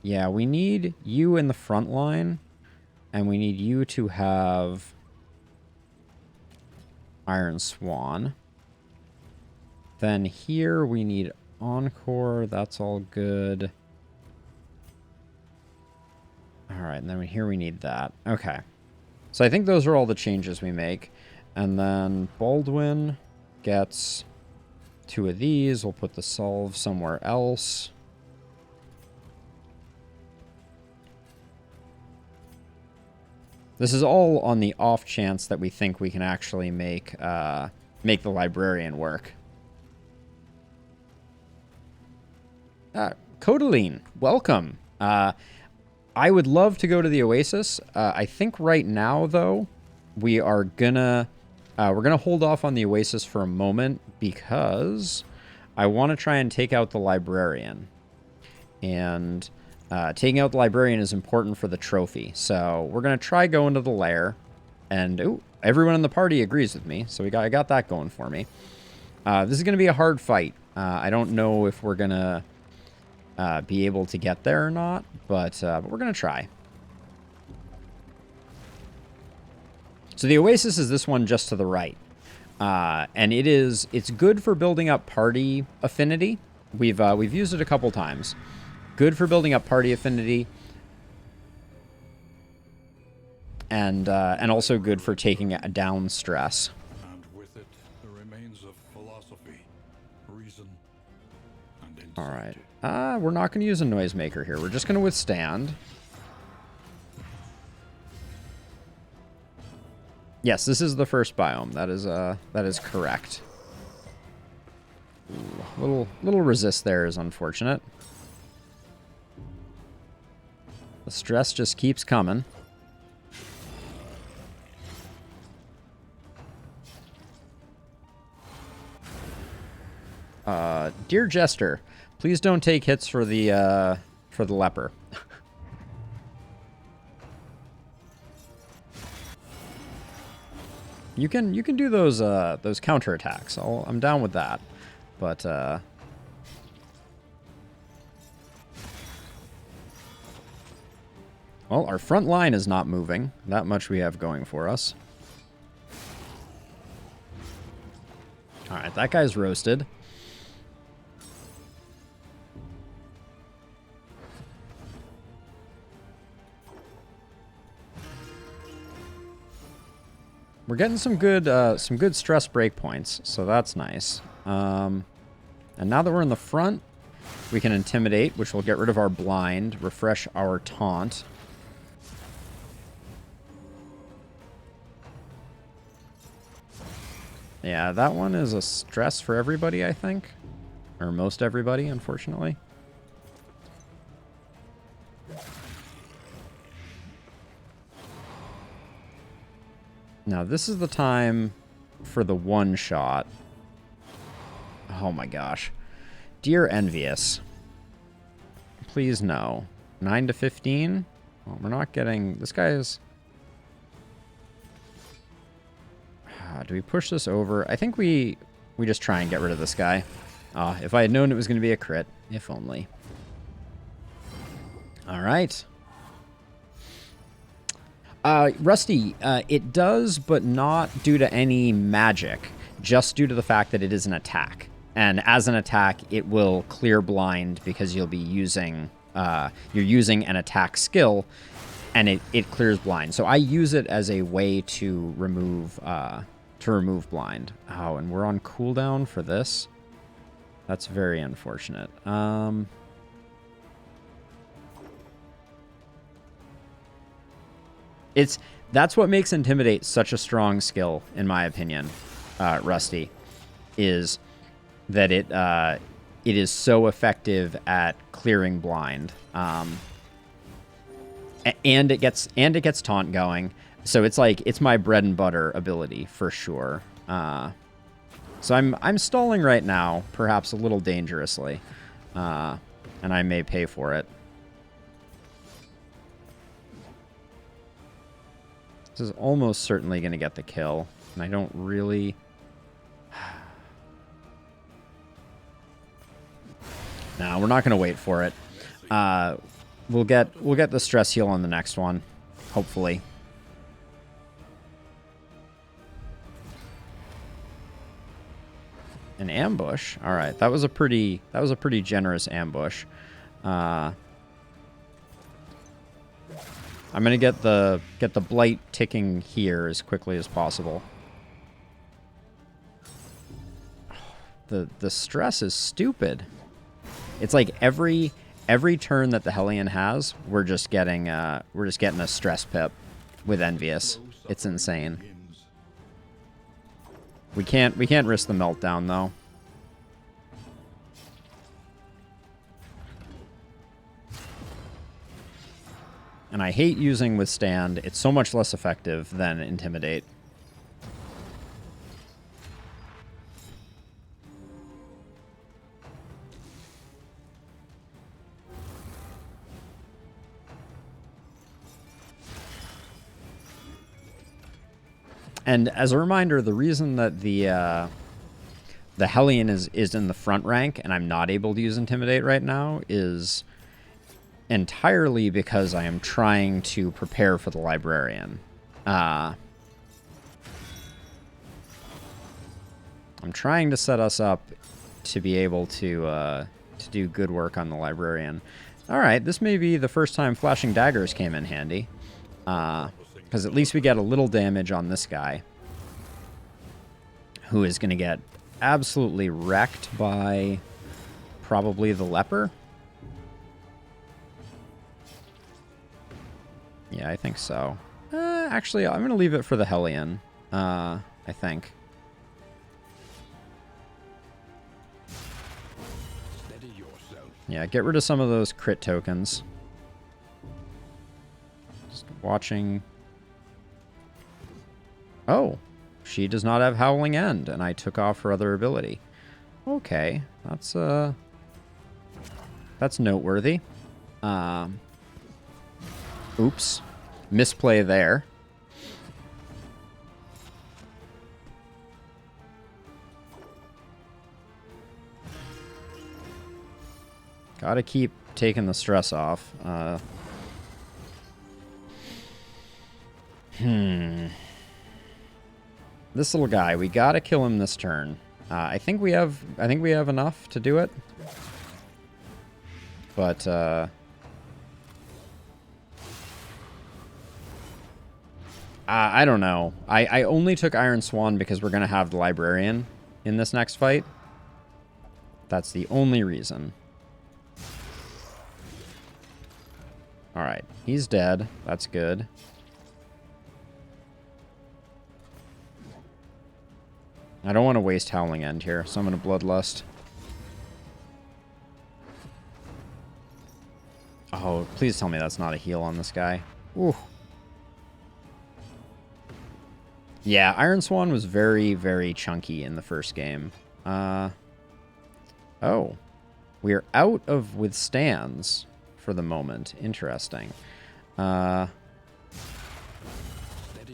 Speaker 1: Yeah, we need you in the front line, and we need you to have Iron Swan. Then here we need Encore. That's all good. All right, and then here we need that. Okay. So I think those are all the changes we make. And then Baldwin gets 2 of these. We'll put the solve somewhere else. This is all on the off chance that we think we can actually make the librarian work. Codaline, welcome. I would love to go to the Oasis. I think right now, though, we are gonna we're gonna hold off on the Oasis for a moment because I want to try and take out the librarian, and taking out the librarian is important for the trophy. So we're gonna try going to the lair, and ooh, everyone in the party agrees with me, so I got that going for me. This is gonna be a hard fight. I don't know if we're gonna be able to get there or not, but we're gonna try. So the Oasis is this one just to the right, and it's good for building up party affinity. We've used it a couple times. Good for building up party affinity, and also good for taking down stress.
Speaker 2: And with it, the remains of philosophy, reason, and insight.
Speaker 1: All right. We're not going to use a noisemaker here. We're just going to withstand. Yes, this is the first biome. That is correct. Ooh, little resist there is unfortunate. The stress just keeps coming. Dear Jester, please don't take hits for the leper. You can do those counterattacks. I'm down with that. But well, our front line is not moving. That much we have going for us. All right, that guy's roasted. We're getting some good stress breakpoints, so that's nice. And now that we're in the front, we can intimidate, which will get rid of our blind, refresh our taunt. Yeah, that one is a stress for everybody, I think. Or most everybody, unfortunately. Now, this is the time for the one shot. Oh my gosh. Dear Envious. Please no. 9 to 15? Well, we're not getting... This guy is... do we push this over? I think we just try and get rid of this guy. If I had known it was going to be a crit. If only. Alright. Rusty, it does, but not due to any magic. Just due to the fact that it is an attack. And as an attack, it will clear blind because you'll be using... you're using an attack skill, and it clears blind. So I use it as a way to remove blind. Oh, and we're on cooldown for this? That's very unfortunate. That's what makes Intimidate such a strong skill, in my opinion, Rusty, is that it is so effective at clearing blind. And it gets taunt going. So it's like it's my bread and butter ability for sure. So I'm stalling right now, perhaps a little dangerously. And I may pay for it. This is almost certainly going to get the kill, and I don't really... No, we're not going to wait for it. We'll get the stress heal on the next one, hopefully. An ambush. All right, that was a pretty generous ambush. I'm gonna get the blight ticking here as quickly as possible. The stress is stupid. It's like every turn that the Hellion has, we're just getting a stress pip with Envious. It's insane. We can't risk the meltdown though. And I hate using Withstand. It's so much less effective than Intimidate. And as a reminder, the reason that the Hellion is in the front rank and I'm not able to use Intimidate right now is entirely because I am trying to prepare for the Librarian. I'm trying to set us up to be able to do good work on the Librarian. All right, this may be the first time Flashing Daggers came in handy. Because at least we get a little damage on this guy, who is going to get absolutely wrecked by probably the Leper. Yeah, I think so. Actually, I'm going to leave it for the Hellion, I think.
Speaker 2: Steady yourself.
Speaker 1: Yeah, get rid of some of those crit tokens. Just watching... Oh, she does not have Howling End, and I took off her other ability. Okay, that's noteworthy. Oops. Misplay there. Gotta keep taking the stress off. This little guy, we gotta kill him this turn. I think we have enough to do it. But I don't know. I only took Iron Swan because we're gonna have the Librarian in this next fight. That's the only reason. Alright, he's dead. That's good. I don't want to waste Howling End here, so I'm going to Bloodlust. Oh, please tell me that's not a heal on this guy. Ooh. Yeah, Iron Swan was very, very chunky in the first game. Oh. We're out of withstands for the moment. Interesting.
Speaker 2: Steady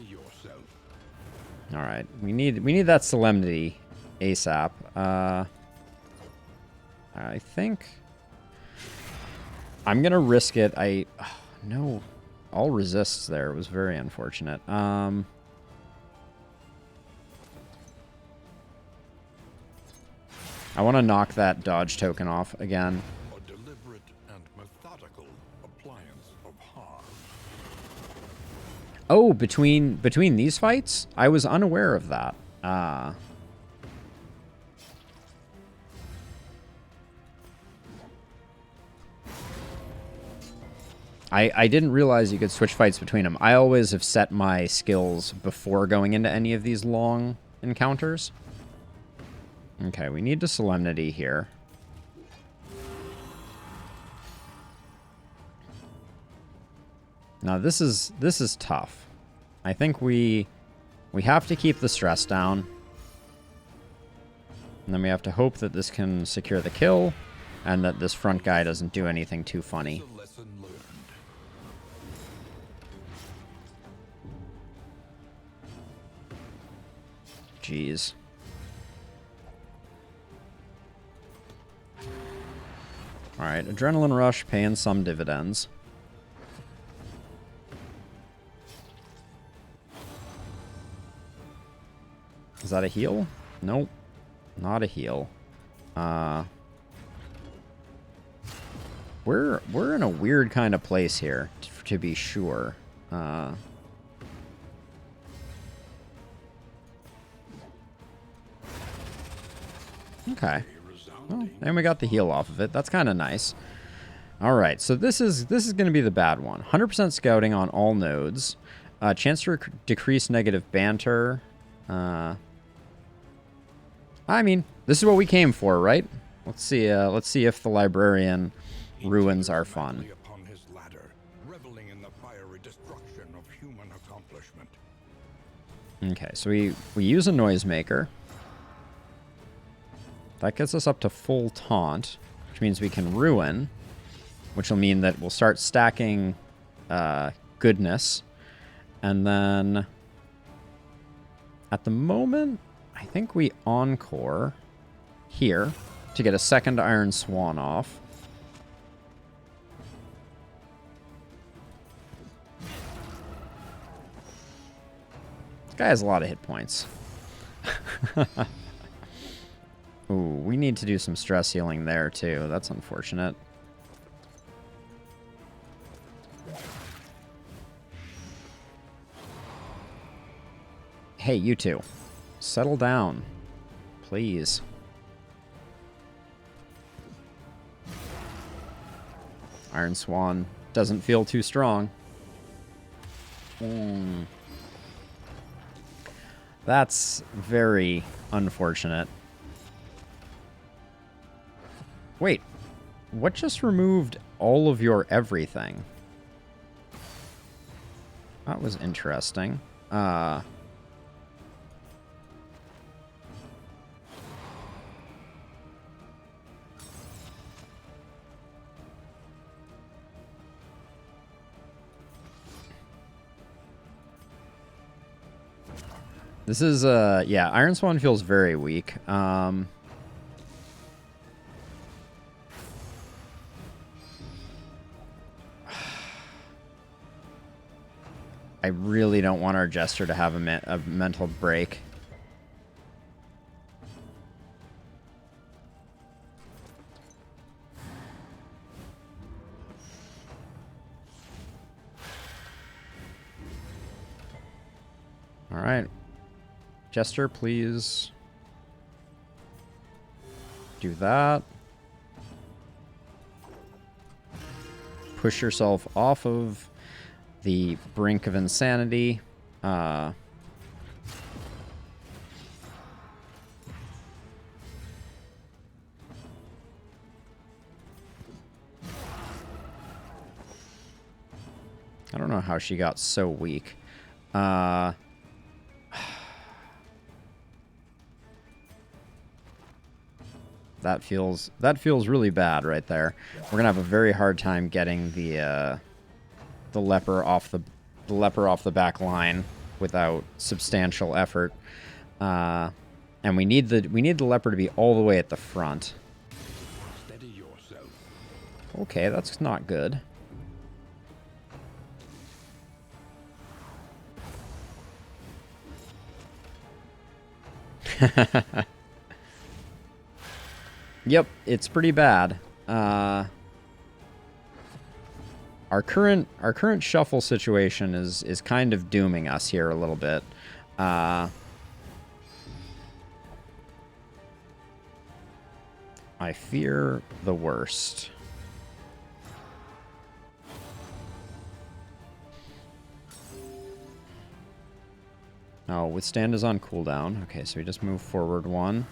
Speaker 2: yourself.
Speaker 1: All right. We need that Solemnity ASAP. I think I'm going to risk it. No. All resists there. It was very unfortunate. I want to knock that dodge token off again.
Speaker 2: A deliberate and methodical appliance of harm.
Speaker 1: Oh, between these fights? I was unaware of that. I didn't realize you could switch fights between them. I always have set my skills before going into any of these long encounters. Okay, we need to Solemnity here. Now this is tough. I think we have to keep the stress down. And then we have to hope that this can secure the kill and that this front guy doesn't do anything too funny. Jeez. Alright, Adrenaline Rush paying some dividends. Is that a heal? Nope. Not a heal. We're in a weird kind of place here, to be sure. Okay. Well, and we got the heal off of it. That's kind of nice. All right, so this is going to be the bad one. 100% scouting on all nodes. Chance to decrease negative banter. I mean, this is what we came for, right? Let's see if the librarian ruins are fun.
Speaker 2: Upon his ladder, reveling in the fiery destruction of human accomplishment.
Speaker 1: Okay, so we use a noisemaker. That gets us up to full taunt, which means we can ruin, which will mean that we'll start stacking goodness. And then at the moment, I think we encore here to get a second Iron Swan off. This guy has a lot of hit points. Ooh, we need to do some stress healing there, too. That's unfortunate. Hey, you two. Settle down. Please. Iron Swan doesn't feel too strong. That's very unfortunate. Wait, what just removed all of your everything? That was interesting. This is, yeah, Iron Swan feels very weak. I really don't want our Jester to have a mental break. All right. Jester, please do that. Push yourself off of the brink of insanity. know how she got so weak. That feels really bad right there. We're gonna have a very hard time getting the leper off the back line without substantial effort. And we need the leper to be all the way at the front.
Speaker 2: Steady yourself.
Speaker 1: Okay, that's not good. Yep, it's pretty bad. Our current shuffle situation is kind of dooming us here a little bit. I fear the worst. Oh, withstand is on cooldown. Okay, so we just move forward one.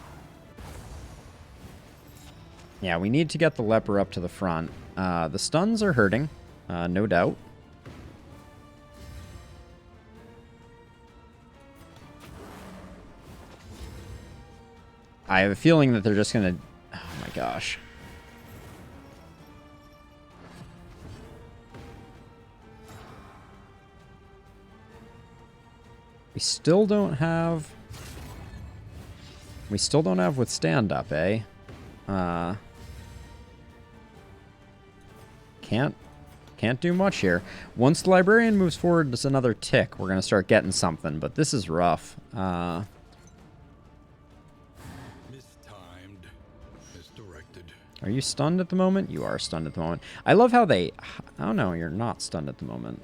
Speaker 1: Yeah, we need to get the leper up to the front. The stuns are hurting, no doubt. I have a feeling that they're just gonna... Oh my gosh. We still don't have withstand up, eh? Can't do much here. Once the librarian moves forward just another tick, we're gonna start getting something, but this is rough.
Speaker 2: Mistimed. Misdirected.
Speaker 1: Are you stunned at the moment? You are stunned at the moment. I love how they... Oh no, you're not stunned at the moment.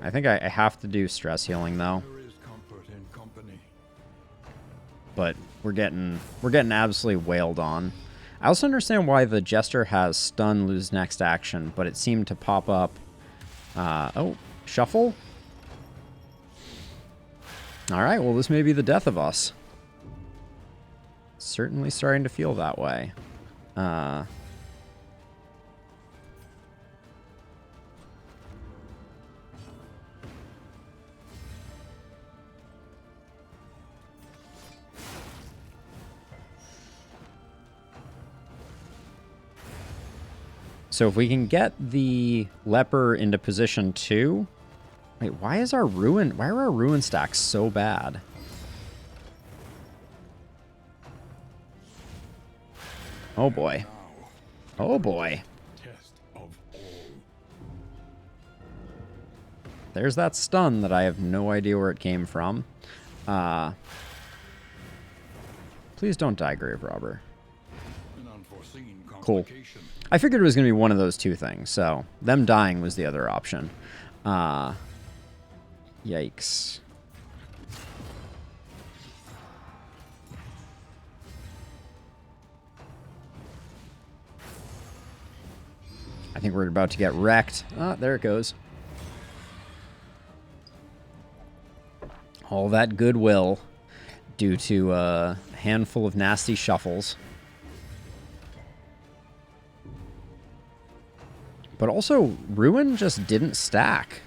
Speaker 1: I think I have to do stress healing though.
Speaker 2: There is comfort in company.
Speaker 1: But we're getting absolutely wailed on. I also understand why the Jester has stun, lose next action, but it seemed to pop up. Oh, shuffle? Alright, well this may be the death of us. Certainly starting to feel that way. So if we can get the leper into position 2... Wait, why are our ruin stacks so bad? Oh boy. Oh boy.
Speaker 2: Test of all.
Speaker 1: There's that stun that I have no idea where it came from. Please don't die, Grave Robber.
Speaker 2: An unforeseen
Speaker 1: Cool.
Speaker 2: complication.
Speaker 1: I figured it was going to be one of those two things, so them dying was the other option. Yikes. I think we're about to get wrecked. Ah, there it goes. All that goodwill due to a handful of nasty shuffles. But also, Ruin just didn't stack.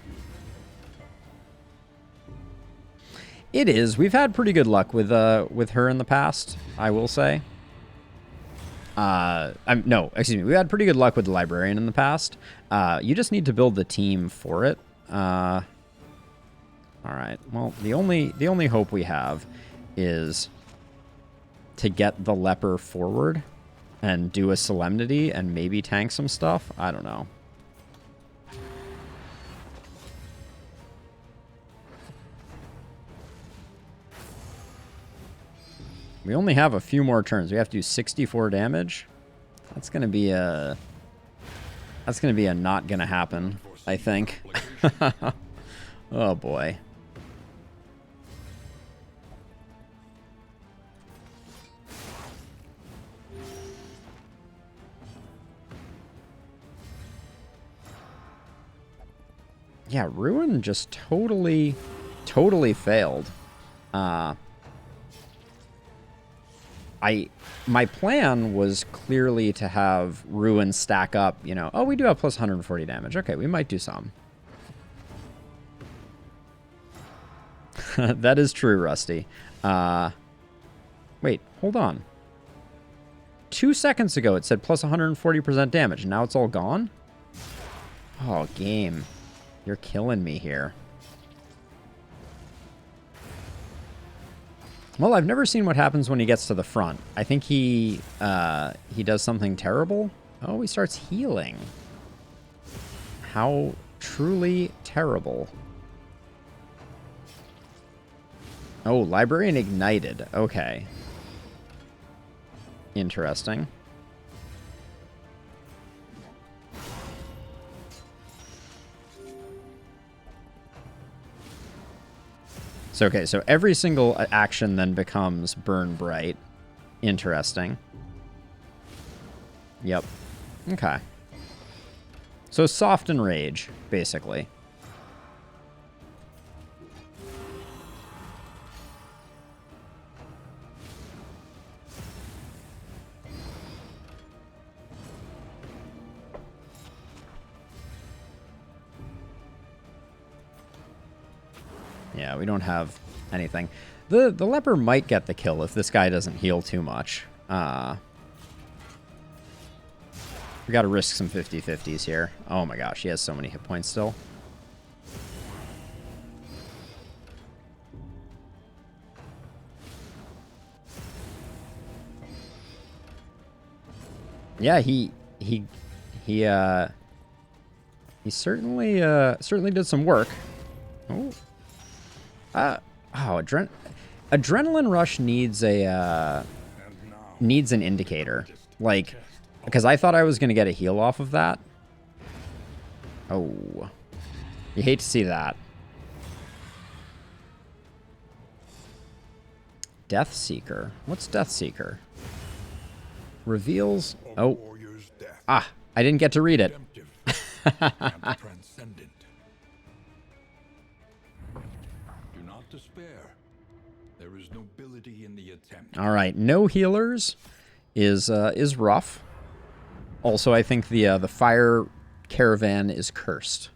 Speaker 1: It is. We've had pretty good luck with her in the past, I will say. No, excuse me. We had pretty good luck with the Librarian in the past. You just need to build the team for it. All right. Well, the only hope we have is to get the Leper forward and do a Solemnity and maybe tank some stuff. I don't know. We only have a few more turns. We have to do 64 damage. That's gonna be a not gonna happen, I think. Oh boy. Yeah, Ruin just totally failed. My plan was clearly to have Ruin stack up, you know. Oh, we do have plus 140 damage. Okay, we might do some. That is true, Rusty. Wait, hold on. 2 seconds ago it said plus 140% damage. Now it's all gone? Oh, game. You're killing me here. Well, I've never seen what happens when he gets to the front. I think he does something terrible. Oh, he starts healing. How truly terrible. Oh, Librarian ignited. Okay. Interesting. So, okay, so every single action then becomes Burn Bright. Interesting. Yep. Okay. So soft and rage, basically. Yeah, we don't have anything. The leper might get the kill if this guy doesn't heal too much. We gotta risk some 50-50s here. Oh my gosh, he has so many hit points still. Yeah, he certainly did some work. Oh. Adrenaline Rush needs an indicator. Like, because I thought I was going to get a heal off of that. Oh. You hate to see that. Death Seeker. What's Death Seeker? Reveals... Oh. Ah, I didn't get to read it.
Speaker 2: Transcendent. Do not despair. There is nobility in the attempt.
Speaker 1: All right, no healers is rough. Also, I think the fire caravan is cursed.